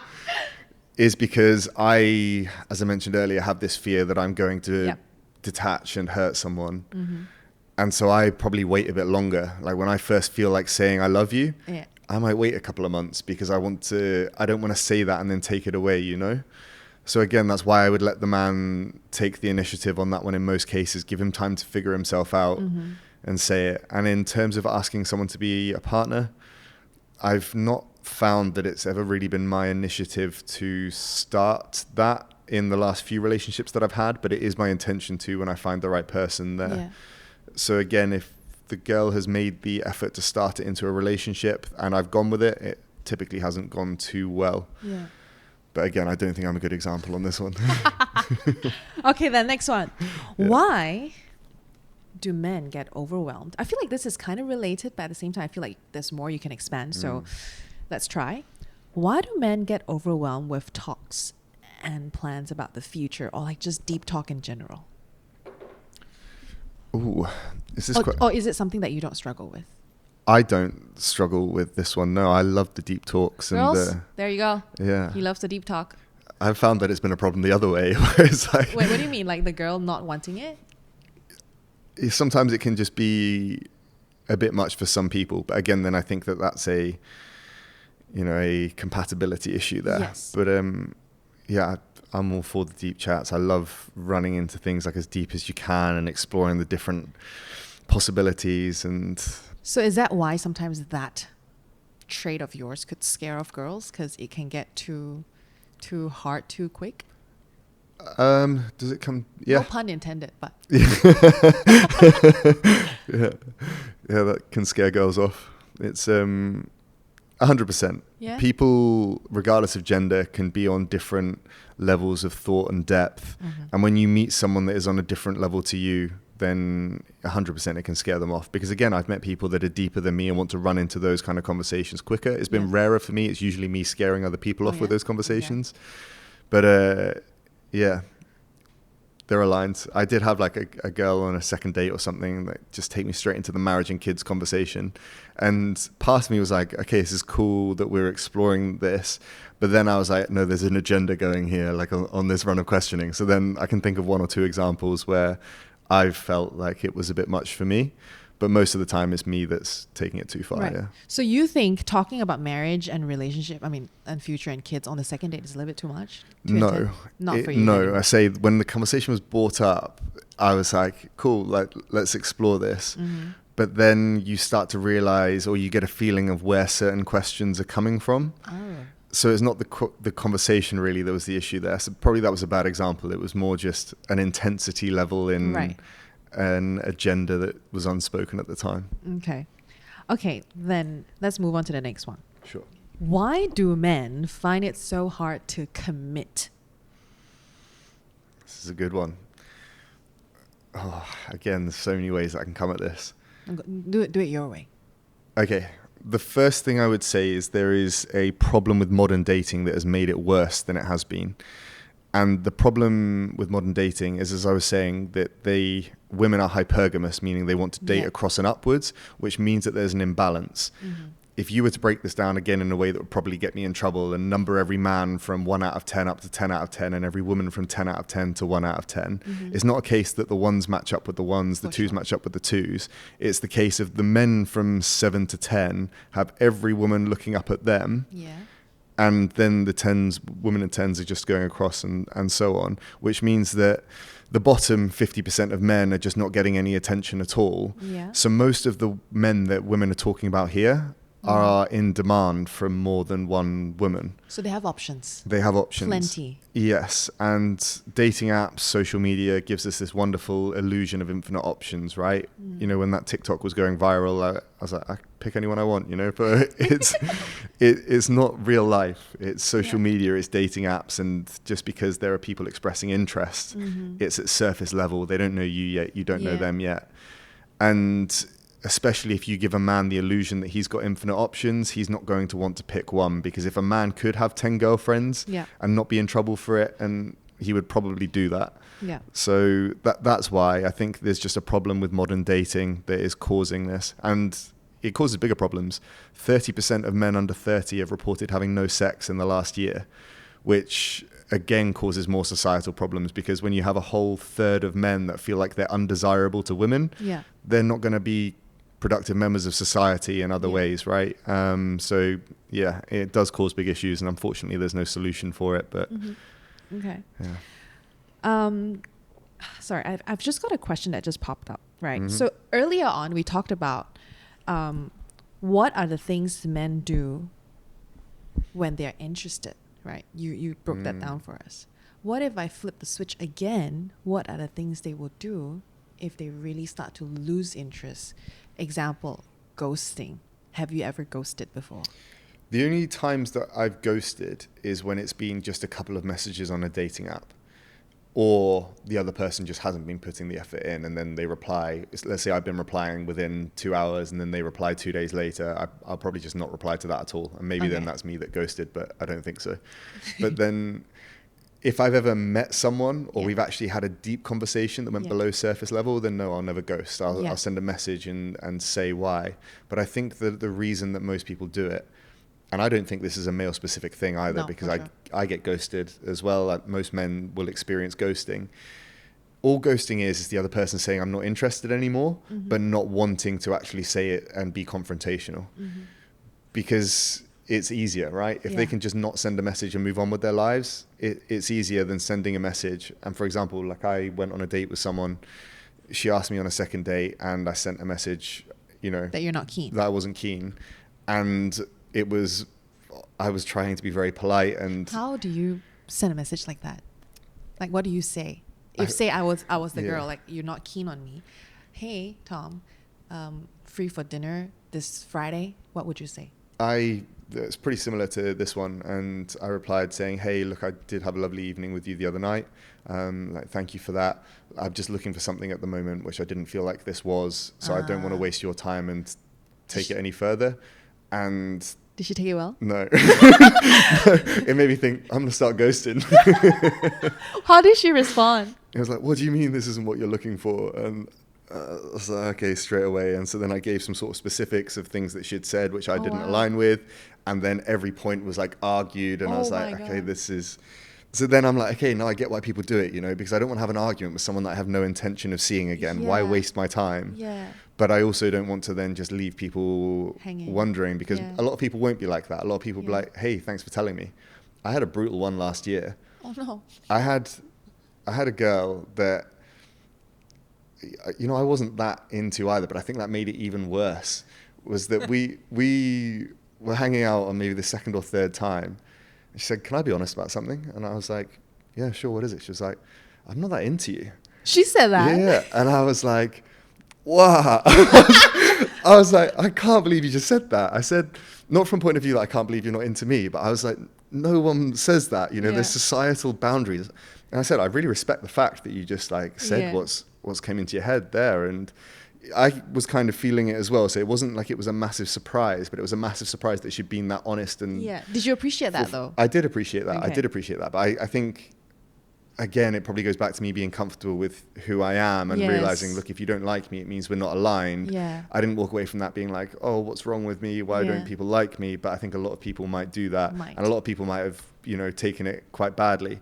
is because I, as I mentioned earlier, have this fear that I'm going to detach and hurt someone. And so I probably wait a bit longer. Like when I first feel like saying I love you, I might wait a couple of months because I don't want to say that and then take it away, you know? So again, that's why I would let the man take the initiative on that one in most cases, give him time to figure himself out and say it. And in terms of asking someone to be a partner, I've not found that it's ever really been my initiative to start that in the last few relationships that I've had, but it is my intention to when I find the right person there. Yeah. So again, if the girl has made the effort to start it into a relationship and I've gone with it, it typically hasn't gone too well. Yeah. But again, I don't think I'm a good example on this one. Okay, then next one. Yeah. Why do men get overwhelmed? I feel like this is kind of related, but at the same time, I feel like there's more you can expand. So let's try. Why do men get overwhelmed with talks and plans about the future, or like just deep talk in general? Ooh, is this or is it something that you don't struggle with? I don't struggle with this one. No, I love the deep talks. Girls, and there you go. Yeah. He loves the deep talk. I've found that it's been a problem the other way. Where it's like, wait, what do you mean? Like the girl not wanting it? Sometimes it can just be a bit much for some people. But again, then I think that that's a compatibility issue there. Yes. But yeah, I'm all for the deep chats. I love running into things like as deep as you can and exploring the different possibilities. And so is that why sometimes that trait of yours could scare off girls, because it can get too hard too quick? Does it come? Yeah. No pun intended, but yeah, that can scare girls off. It's 100%. Yeah. People, regardless of gender, can be on different levels of thought and depth. And when you meet someone that is on a different level to you, then 100% it can scare them off. Because again, I've met people that are deeper than me and want to run into those kind of conversations quicker. It's been rarer for me. It's usually me scaring other people off with those conversations. But yeah, there are lines. I did have like a girl on a second date or something that just take me straight into the marriage and kids conversation. And part of me was like, okay, this is cool that we're exploring this. But then I was like, no, there's an agenda going here, like on this run of questioning. So then I can think of 1 or 2 examples where I've felt like it was a bit much for me. But most of the time it's me that's taking it too far. Right. Yeah. So you think talking about marriage and relationship, and future and kids on the second date is a little bit too much? No. Not for you. No, anymore. I say when the conversation was brought up, I was like, cool, let's explore this. Mm-hmm. But then you start to realize, or you get a feeling of where certain questions are coming from. Oh. So it's not the conversation really that was the issue there. So probably that was a bad example. It was more just an intensity level in an agenda that was unspoken at the time. Okay, then let's move on to the next one. Sure. Why do men find it so hard to commit? This is a good one. Oh, again, there's so many ways I can come at this. Do it your way. Okay. The first thing I would say is there is a problem with modern dating that has made it worse than it has been. And the problem with modern dating is, as I was saying, that women are hypergamous, meaning they want to date across and upwards, which means that there's an imbalance. Mm-hmm. If you were to break this down again in a way that would probably get me in trouble and number every man from 1 out of 10 up to 10 out of 10 and every woman from 10 out of 10 to 1 out of 10, it's not a case that the ones match up with the ones, the twos match up with the twos. It's the case of the men from 7 to 10 have every woman looking up at them. Yeah. And then the 10s, women and 10s are just going across and so on, which means that the bottom 50% of men are just not getting any attention at all. Yeah. So most of the men that women are talking about here are in demand from more than one woman. So they have options. They have options. Plenty. Yes. And dating apps, social media gives us this wonderful illusion of infinite options, right? You know, when that TikTok was going viral, I was like, I pick anyone I want, you know, but it's not real life. It's social media, it's dating apps. And just because there are people expressing interest, it's at surface level. They don't know you yet. You don't know them yet. And especially if you give a man the illusion that he's got infinite options, he's not going to want to pick one, because if a man could have 10 girlfriends and not be in trouble for it, and he would probably do that. Yeah. So that's why I think there's just a problem with modern dating that is causing this. And it causes bigger problems. 30% of men under 30 have reported having no sex in the last year, which again causes more societal problems, because when you have a whole third of men that feel like they're undesirable to women, they're not going to be productive members of society in other ways, right? So yeah, it does cause big issues, and unfortunately there's no solution for it. But okay. Yeah. Sorry, I've just got a question that just popped up, right? So earlier on we talked about what are the things men do when they're interested, right? You broke that down for us. What if I flip the switch again? What are the things they will do if they really start to lose interest? Example, ghosting. Have you ever ghosted before? The only times that I've ghosted is when it's been just a couple of messages on a dating app, or the other person just hasn't been putting the effort in, and then they reply. Let's say I've been replying within 2 hours, and then they reply 2 days later. I'll probably just not reply to that at all. And maybe then that's me that ghosted, but I don't think so. But then if I've ever met someone, or we've actually had a deep conversation that went below surface level, then no, I'll never ghost. I'll send a message and say why. But I think that the reason that most people do it, and I don't think this is a male specific thing either, because I get ghosted as well. Like most men will experience ghosting. All ghosting is the other person saying I'm not interested anymore, but not wanting to actually say it and be confrontational. Because it's easier, right? If they can just not send a message and move on with their lives, it's easier than sending a message. And for example, like I went on a date with someone, she asked me on a second date, and I sent a message, you know, that you're not keen, that I wasn't keen. And I was trying to be very polite. And how do you send a message like that? Like, what do you say? If say I was the girl, like, you're not keen on me. Hey, Tom, free for dinner this Friday. What would you say? it's pretty similar to this one. And I replied saying, hey, look, I did have a lovely evening with you the other night. Like, thank you for that. I'm just looking for something at the moment, which I didn't feel like this was. So I don't want to waste your time and take it any further. And did she take it well? no. It made me think, I'm going to start ghosting. How did she respond? It was like, what do you mean this isn't what you're looking for? And I was like, okay, straight away. And so then I gave some sort of specifics of things that she had said, which I didn't align with. And then every point was like argued. And I was like, okay, this is... So then I'm like, okay, now I get why people do it, because I don't want to have an argument with someone that I have no intention of seeing again. Why waste my time? But I also don't want to then just leave people wondering, because a lot of people won't be like that. A lot of people will be like, hey, thanks for telling me. I had a brutal one last year. Oh, no. I had a girl that, I wasn't that into either, but I think that made it even worse, was that we were hanging out on maybe the second or third time. She said, can I be honest about something? And I was like, yeah, sure, what is it? She was like, I'm not that into you. She said that? Yeah. And I was like, wow. I was like, I can't believe you just said that. I said, not from point of view that I can't believe you're not into me, but I was like, no one says that, there's societal boundaries. And I said, I really respect the fact that you just said what's came into your head there. And I was kind of feeling it as well. So it wasn't like it was a massive surprise, but it was a massive surprise that she'd been that honest. And did you appreciate that though? I did appreciate that. Okay. I did appreciate that. But I think, again, it probably goes back to me being comfortable with who I am and realizing, look, if you don't like me, it means we're not aligned. I didn't walk away from that being like, oh, what's wrong with me? Why don't people like me? But I think a lot of people might do that. And a lot of people might have, taken it quite badly,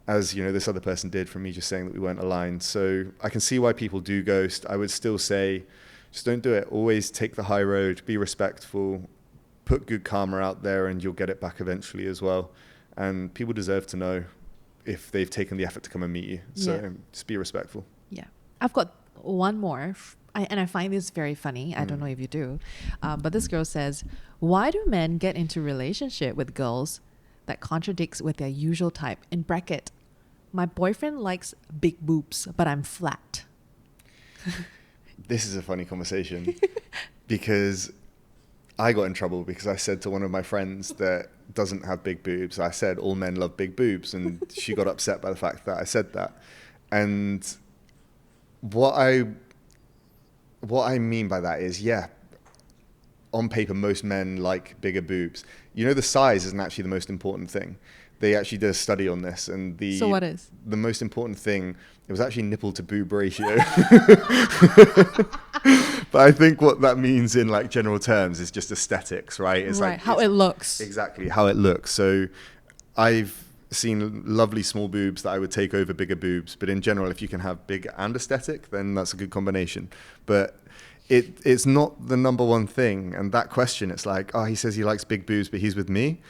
as, this other person did, from me just saying that we weren't aligned. So I can see why people do ghost. I would still say, just don't do it. Always take the high road, be respectful, put good karma out there, and you'll get it back eventually as well. And people deserve to know if they've taken the effort to come and meet you. So just be respectful. Yeah. I've got one more, and I find this very funny. I don't know if you do. But this girl says, why do men get into relationship with girls that contradicts with their usual type? In bracket, my boyfriend likes big boobs, but I'm flat. This is a funny conversation because I got in trouble because I said to one of my friends that doesn't have big boobs, I said all men love big boobs, and she got upset by the fact that I said that. And what I mean by that is, on paper most men like bigger boobs. The size isn't actually the most important thing. They actually did a study on this, and so what is the most important thing? It was actually nipple to boob ratio. But I think what that means in general terms is just aesthetics, right? It's how it looks. Exactly, how it looks. So I've seen lovely small boobs that I would take over bigger boobs, but in general, if you can have big and aesthetic, then that's a good combination. But it's not the number one thing. And that question, it's like, oh, he says he likes big boobs, but he's with me.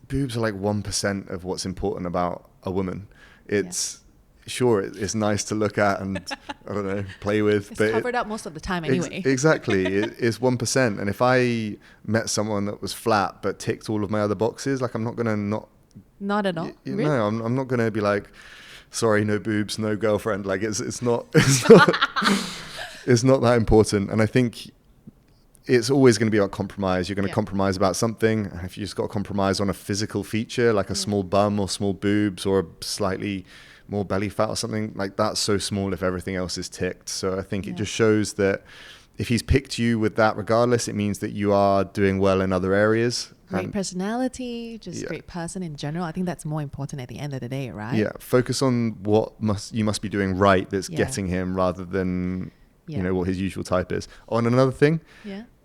Boobs are 1% of what's important about a woman. It's sure, it's nice to look at and I don't know, play with. It's covered up most of the time anyway. Exactly. It's 1%. And if I met someone that was flat but ticked all of my other boxes, I'm not going to not at all. Really? No, I'm not going to be like, sorry, no boobs, no girlfriend. It's not it's not that important. And I think it's always going to be about compromise. You're going to compromise about something. If you just got to compromise on a physical feature, like a small bum or small boobs or a slightly more belly fat or something, that's so small if everything else is ticked. So I think it just shows that if he's picked you with that regardless, it means that you are doing well in other areas. Great personality, just great person in general. I think that's more important at the end of the day, right? Yeah, focus on what you must be doing right that's getting him, rather than what his usual type is. On another thing,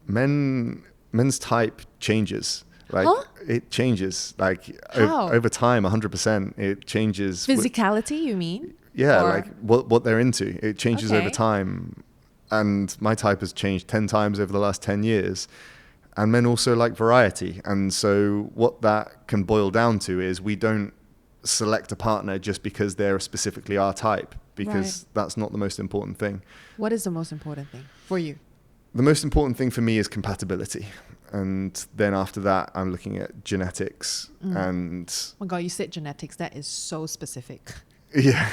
men's type changes. It changes over time, 100%. It changes. Physicality, you mean? Yeah, or what they're into. It changes over time. And my type has changed 10 times over the last 10 years. And men also like variety. And so what that can boil down to is we don't select a partner just because they're specifically our type, because that's not the most important thing. What is the most important thing for you? The most important thing for me is compatibility. And then after that, I'm looking at genetics and... Oh my God, you said genetics. That is so specific. Yeah.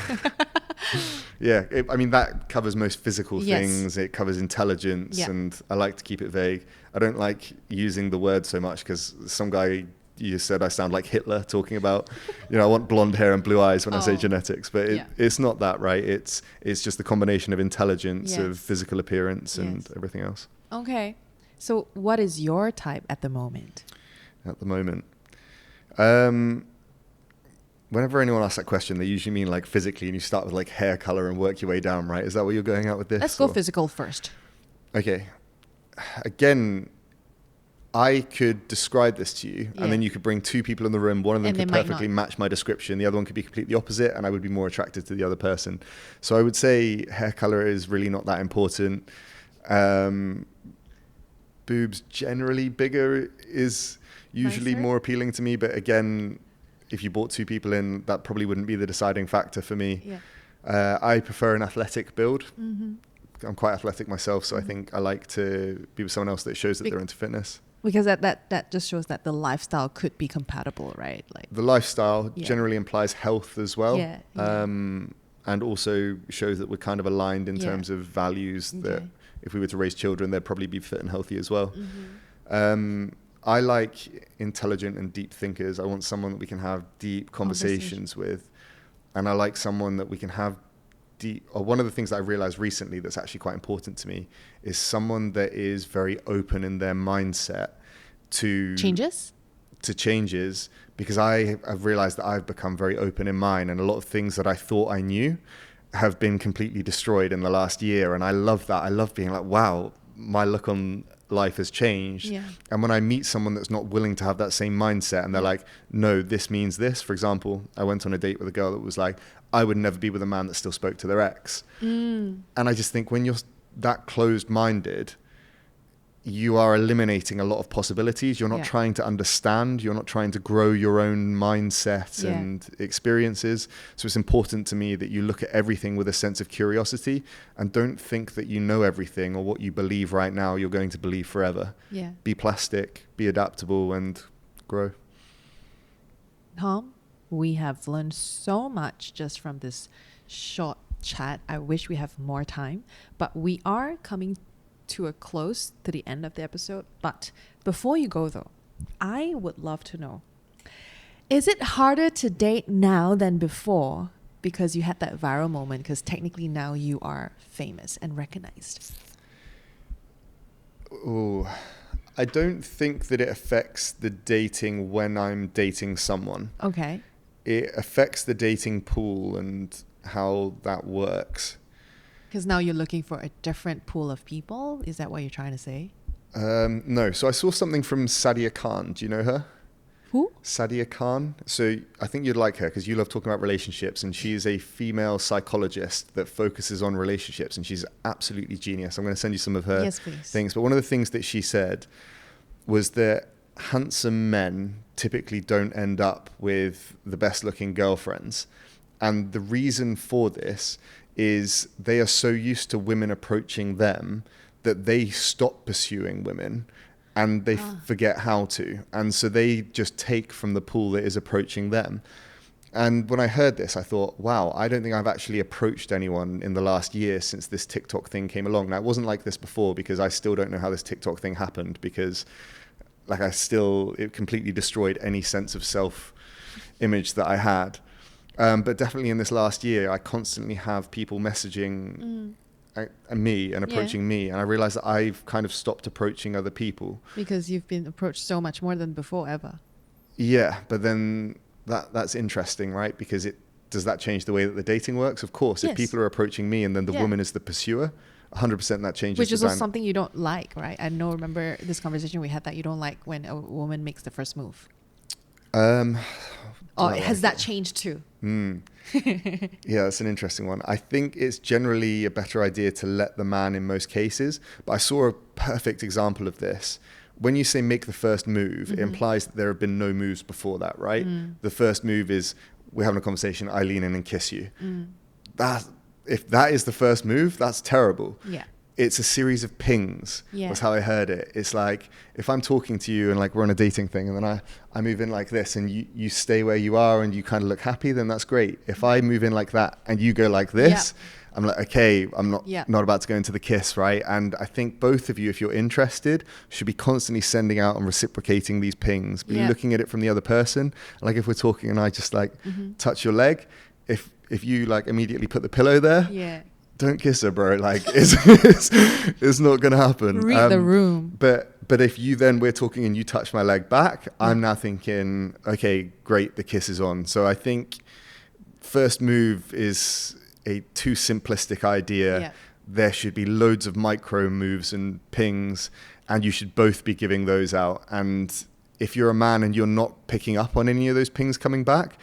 Yeah, I mean, that covers most physical Yes. things. It covers intelligence, Yeah. and I like to keep it vague. I don't like using the word so much because some guy, you said I sound like Hitler talking about, I want blonde hair and blue eyes when I say Oh. genetics, but Yeah. it's not that, right? It's just the combination of intelligence, Yes. of physical appearance, and Yes. everything else. Okay. So what is your type at the moment? At the moment. Whenever anyone asks that question, they usually mean like physically, and you start with like hair color and work your way down, right? Is that what you're going at with this? Let's go physical first. Okay. Again, I could describe this to you, Yeah. and then you could bring two people in the room. One of them And could they might perfectly not. match my description. The other one could be completely opposite, and I would be more attracted to the other person. So I would say hair color is really not that important. Boobs generally bigger is usually Nicer? more appealing to me, but again, if you brought two people in, that probably wouldn't be the deciding factor for me. Yeah. I prefer an athletic build. Mm-hmm. I'm quite athletic myself, so I think I like to be with someone else that shows that they're into fitness. Because that just shows that the lifestyle could be compatible, right? Like The lifestyle Yeah. generally implies health as well. Yeah, yeah. And also shows that we're kind of aligned in Yeah. terms of values, that Okay. if we were to raise children, they'd probably be fit and healthy as well. Mm-hmm. I like intelligent and deep thinkers. I want someone that we can have deep conversations with. And I like someone that we can have one of the things that I realized recently that's actually quite important to me is someone that is very open in their mindset to changes, because I've realized that I've become very open in mine, and a lot of things that I thought I knew have been completely destroyed in the last year. And I love that. I love being like, wow, my look on life has changed. Yeah. And when I meet someone that's not willing to have that same mindset, and they're like, no, this means this. For example, I went on a date with a girl that was like, I would never be with a man that still spoke to their ex. And I just think when you're that closed-minded, you are eliminating a lot of possibilities. You're not trying to understand. You're not trying to grow your own mindset and experiences. So it's important to me that you look at everything with a sense of curiosity and don't think that you know everything or what you believe right now you're going to believe forever. Yeah. Be plastic, be adaptable, and grow. Tom, we have learned so much just from this short chat. I wish we have more time, but we are coming to a close to the end of the episode. But before you go though, I would love to know, is it harder to date now than before because you had that viral moment, because technically now you are famous and recognized? Oh, I don't think that it affects the dating when I'm dating someone. Okay. It affects the dating pool and how that works. Because now you're looking for a different pool of people? Is that what you're trying to say? No. So I saw something from Sadia Khan. Do you know her? Who? Sadia Khan. So I think you'd like her because you love talking about relationships, and she is a female psychologist that focuses on relationships, and she's absolutely genius. I'm going to send you some of her things. But one of the things that she said was that handsome men typically don't end up with the best looking girlfriends. And the reason for this is they are so used to women approaching them that they stop pursuing women and they forget how to. And so they just take from the pool that is approaching them. And when I heard this, I thought, wow, I don't think I've actually approached anyone in the last year since this TikTok thing came along. Now, it wasn't like this before because I still don't know how this TikTok thing happened, because it completely destroyed any sense of self-image that I had. But definitely in this last year, I constantly have people messaging me and approaching me. And I realized that I've kind of stopped approaching other people. Because you've been approached so much more than before ever. Yeah, but then that's interesting, right? Because does that change the way that the dating works? Of course. If people are approaching me and then the woman is the pursuer, 100% that changes. Which is also something you don't like, right? I remember this conversation we had that you don't like when a woman makes the first move. Has that changed too? Yeah, that's an interesting one. I think it's generally a better idea to let the man in most cases. But I saw a perfect example of this. When you say make the first move, it implies that there have been no moves before that, right? The first move is we're having a conversation, I lean in and kiss you. If that is the first move, that's terrible. Yeah. it's a series of pings. Yeah. Was how I heard it. It's like if I'm talking to you and like we're on a dating thing, and then I move in like this, and you stay where you are and you kind of look happy, then that's great. If I move in like that and you go like this, I'm like, okay, I'm not about to go into the kiss, right? And I think both of you, if you're interested, should be constantly sending out and reciprocating these pings, be looking at it from the other person. Like if we're talking and I just like touch your leg, if you like immediately put the pillow there, don't kiss her, bro. Like it's not gonna happen. Read the room. But if we're talking and you touch my leg back, I'm now thinking, okay, great, the kiss is on. So I think first move is a too simplistic idea. Yeah. There should be loads of micro moves and pings, and you should both be giving those out. And if you're a man and you're not picking up on any of those pings coming back,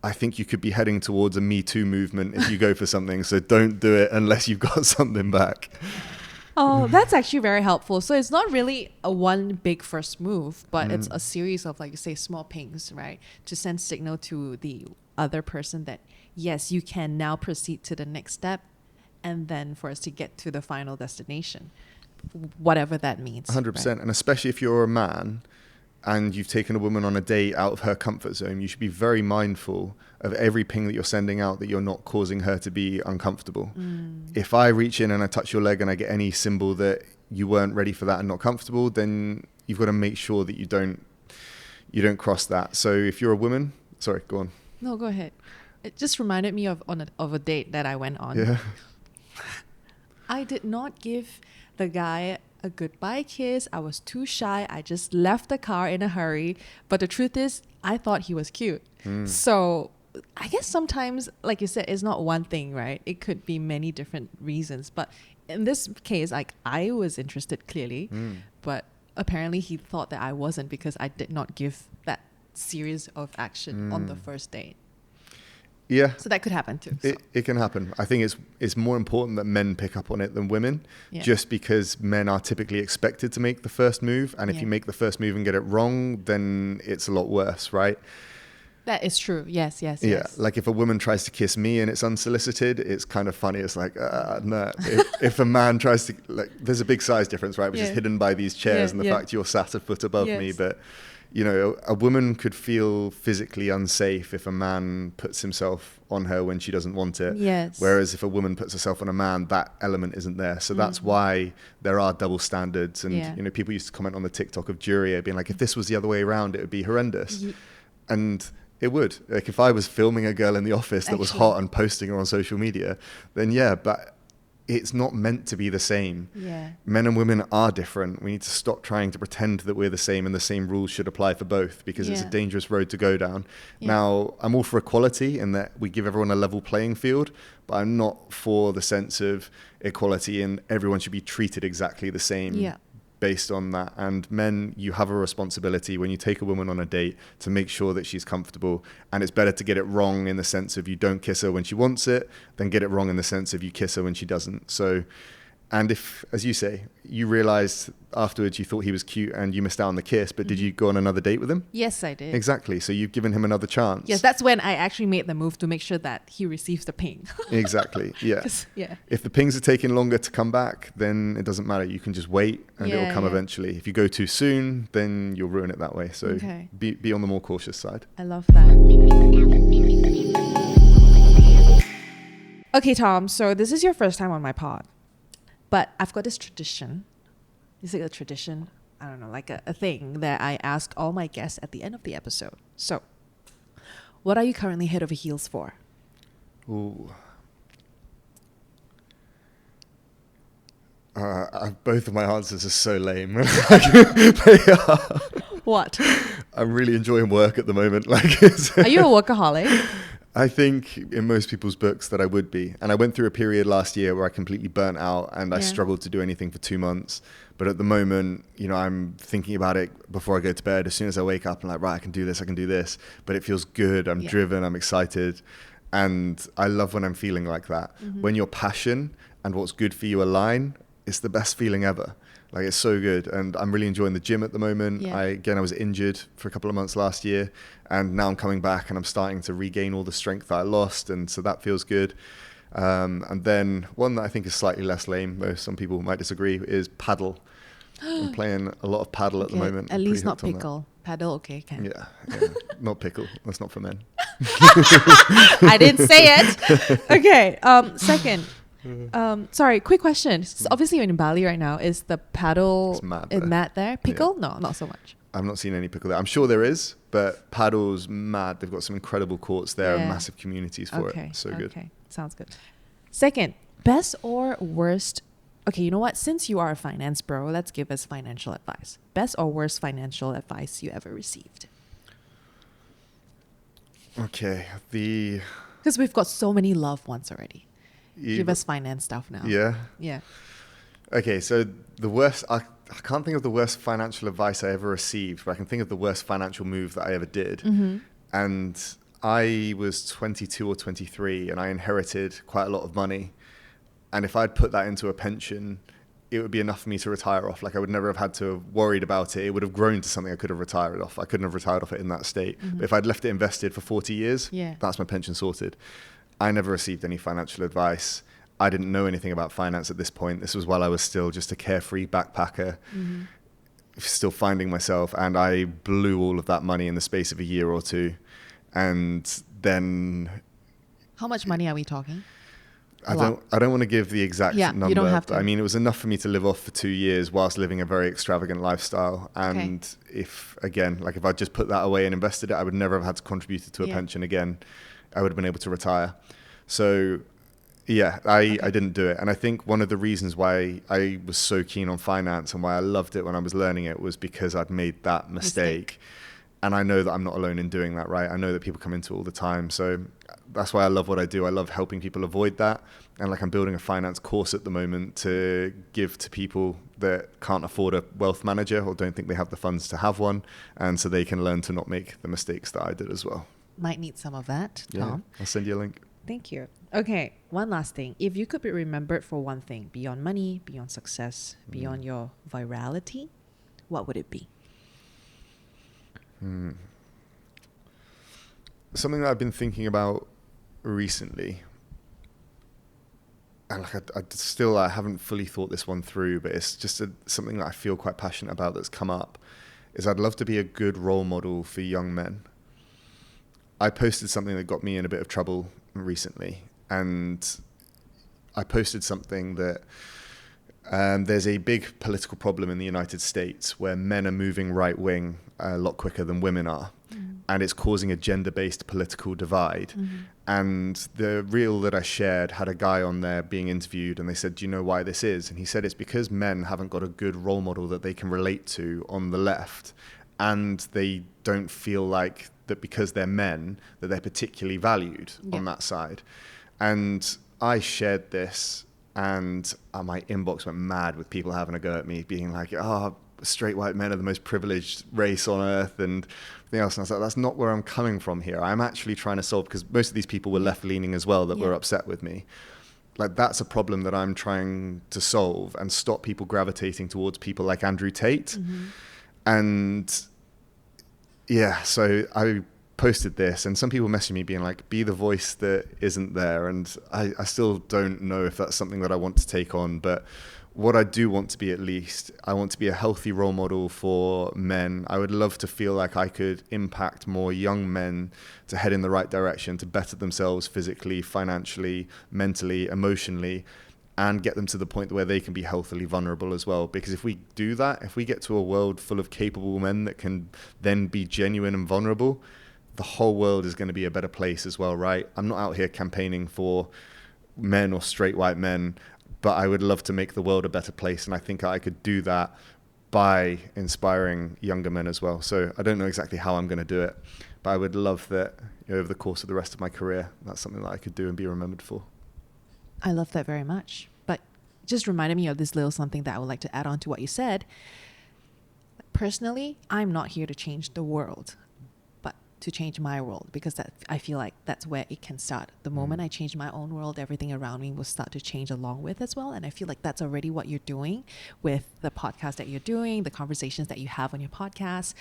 I think you could be heading towards a Me Too movement if you go for something. So don't do it unless you've got something back. Oh, that's actually very helpful. So it's not really a one big first move, but it's a series of, like you say, small pings, right? To send signal to the other person that, yes, you can now proceed to the next step, and then for us to get to the final destination, whatever that means. 100%. Right? And especially if you're a man and you've taken a woman on a date out of her comfort zone, you should be very mindful of every ping that you're sending out, that you're not causing her to be uncomfortable. If I reach in and I touch your leg and I get any symbol that you weren't ready for that and not comfortable, then you've got to make sure that you don't cross that. So if you're a woman, sorry, go on. No, go ahead. It just reminded me of a date that I went on. Yeah. I did not give the guy a goodbye kiss. I was too shy. I just left the car in a hurry. But the truth is, I thought he was cute. So I guess sometimes, like you said, it's not one thing, right? It could be many different reasons. But in this case, like, I was interested clearly, but apparently he thought that I wasn't because I did not give that series of action on the first date. Yeah. So that could happen too. So. It can happen. I think it's more important that men pick up on it than women, just because men are typically expected to make the first move. And if you make the first move and get it wrong, then it's a lot worse, right? That is true. Yes. Yeah. Like if a woman tries to kiss me and it's unsolicited, it's kind of funny. It's like, no. If a man tries to, like, there's a big size difference, right? Which is hidden by these chairs and the fact you're sat a foot above me. But you know, a woman could feel physically unsafe if a man puts himself on her when she doesn't want it. Yes. Whereas if a woman puts herself on a man, that element isn't there. So that's why there are double standards. And, you know, people used to comment on the TikTok of Juria being like, if this was the other way around, it would be horrendous. And it would. Like if I was filming a girl in the office that was hot and posting her on social media, then but it's not meant to be the same. Men and women are different. We need to stop trying to pretend that we're the same and the same rules should apply for both, because it's a dangerous road to go down. Now, I'm all for equality in that we give everyone a level playing field, but I'm not for the sense of equality and everyone should be treated exactly the same based on that. And men, you have a responsibility when you take a woman on a date to make sure that she's comfortable. And it's better to get it wrong in the sense of you don't kiss her when she wants it than get it wrong in the sense of you kiss her when she doesn't. So, and if, as you say, you realized afterwards you thought he was cute and you missed out on the kiss, but did you go on another date with him? Yes, I did. Exactly. So you've given him another chance. Yes, that's when I actually made the move to make sure that he receives the ping. Exactly. Yeah. If the pings are taking longer to come back, then it doesn't matter. You can just wait and it will come eventually. If you go too soon, then you'll ruin it that way. So be on the more cautious side. I love that. Okay, Tom, so this is your first time on my pod. But I've got this tradition. Is it a tradition? I don't know, like a thing that I ask all my guests at the end of the episode. So, what are you currently head over heels for? Ooh. Both of my answers are so lame. They are. What? I'm really enjoying work at the moment. Are you a workaholic? I think in most people's books that I would be. And I went through a period last year where I completely burnt out and I struggled to do anything for 2 months. But at the moment, you know, I'm thinking about it before I go to bed. As soon as I wake up, I'm like, right, I can do this. But it feels good. I'm driven. I'm excited. And I love when I'm feeling like that. When your passion and what's good for you align, it's the best feeling ever. Like, it's so good. And I'm really enjoying the gym at the moment. I was injured for a couple of months last year. And now I'm coming back and I'm starting to regain all the strength that I lost. And so that feels good. And then one that I think is slightly less lame, though some people might disagree, is paddle. I'm playing a lot of paddle at the moment. At least not pickle. Paddle, okay, can. Yeah, not pickle. That's not for men. I didn't say it. Okay. Second. Sorry, quick question. Obviously, you're in Bali right now. Is the paddle mad there? Pickle? No, not so much. I've not seen any pickle there. I'm sure there is, but paddle's mad. They've got some incredible courts there and massive communities for it. So good. Okay, sounds good. Second, best or worst. Okay, you know what? Since you are a finance bro, let's give us financial advice. Best or worst financial advice you ever received? Okay, because we've got so many loved ones already. Give us finance stuff now. Yeah. Okay, so the worst. I can't think of the worst financial advice I ever received, but I can think of the worst financial move that I ever did. Mm-hmm. And I was 22 or 23, and I inherited quite a lot of money. And if I'd put that into a pension, it would be enough for me to retire off. Like I would never have had to have worried about it. It would have grown to something I could have retired off. I couldn't have retired off it in that state. Mm-hmm. But if I'd left it invested for 40 years, that's my pension sorted. I never received any financial advice. I didn't know anything about finance at this point. This was while I was still just a carefree backpacker, still finding myself. And I blew all of that money in the space of a year or two. And then... How much money are we talking? I don't want to give the exact number. You don't have to. I mean, it was enough for me to live off for 2 years whilst living a very extravagant lifestyle. And if I just put that away and invested it, I would never have had to contribute it to a pension again. I would have been able to retire. So I didn't do it. And I think one of the reasons why I was so keen on finance and why I loved it when I was learning it was because I'd made that mistake. And I know that I'm not alone in doing that, right? I know that people come into it all the time. So that's why I love what I do. I love helping people avoid that. And I'm building a finance course at the moment to give to people that can't afford a wealth manager or don't think they have the funds to have one. And so they can learn to not make the mistakes that I did as well. Might need some of that, Tom. I'll send you a link. Thank you. Okay, one last thing. If you could be remembered for one thing, beyond money, beyond success, beyond your virality, what would it be? Something that I've been thinking about recently, and I haven't fully thought this one through, but it's just something that I feel quite passionate about that's come up, is I'd love to be a good role model for young men. I posted something that got me in a bit of trouble recently, and I posted something that there's a big political problem in the United States where men are moving right wing a lot quicker than women are. And it's causing a gender-based political divide. And the reel that I shared had a guy on there being interviewed, and they said, do you know why this is? And he said it's because men haven't got a good role model that they can relate to on the left, and they don't feel like that because they're men that they're particularly valued on that side. And I shared this, and my inbox went mad with people having a go at me, being like, straight white men are the most privileged race on earth and everything else. And I was like, that's not where I'm coming from here. I'm actually trying to solve, because most of these people were left-leaning as well that were upset with me. That's a problem that I'm trying to solve and stop people gravitating towards people like Andrew Tate. And so I posted this, and some people messaged me being like, be the voice that isn't there. And I still don't know if that's something that I want to take on, but what I do want to be, at least, I want to be a healthy role model for men. I would love to feel like I could impact more young men to head in the right direction, to better themselves physically, financially, mentally, emotionally, and get them to the point where they can be healthily vulnerable as well. Because if we do that, if we get to a world full of capable men that can then be genuine and vulnerable, the whole world is going to be a better place as well, right? I'm not out here campaigning for men or straight white men, but I would love to make the world a better place. And I think I could do that by inspiring younger men as well. So I don't know exactly how I'm going to do it, but I would love that over the course of the rest of my career, that's something that I could do and be remembered for. I love that very much. But just reminded me of this little something that I would like to add on to what you said. Personally, I'm not here to change the world. But to change my world, because that, I feel like that's where it can start. The moment I change my own world, everything around me will start to change along with as well. And I feel like that's already what you're doing with the podcast that you're doing, the conversations that you have on your podcast.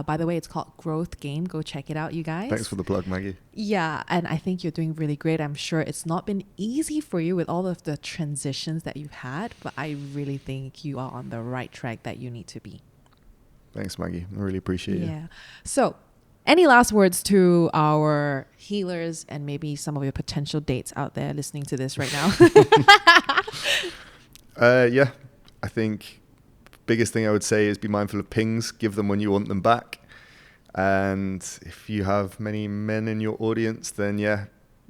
By the way, it's called Growth Game. Go check it out, you guys. Thanks for the plug, Maggie. Yeah, and I think you're doing really great. I'm sure it's not been easy for you with all of the transitions that you've had, but I really think you are on the right track that you need to be. Thanks, Maggie. I really appreciate it. Yeah. So, any last words to our healers and maybe some of your potential dates out there listening to this right now? Yeah, I think biggest thing I would say is be mindful of pings. Give them when you want them back. And if you have many men in your audience, then yeah,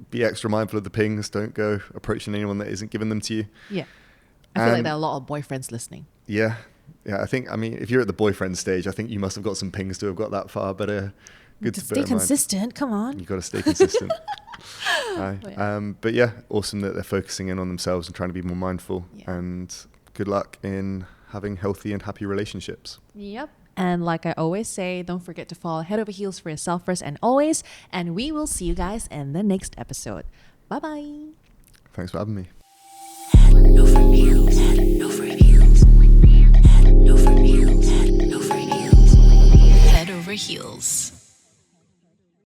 be extra mindful of the pings. Don't go approaching anyone that isn't giving them to you. Yeah. I feel like there are a lot of boyfriends listening. Yeah. Yeah, I mean, if you're at the boyfriend stage, I think you must have got some pings to have got that far, but good to stay consistent. Come on. You've got to stay consistent. Yeah. But yeah, awesome that they're focusing in on themselves and trying to be more mindful. Yeah. And good luck in having healthy and happy relationships. Yep. And like I always say, don't forget to fall head over heels for yourself first and always. And we will see you guys in the next episode. Bye-bye. Thanks for having me.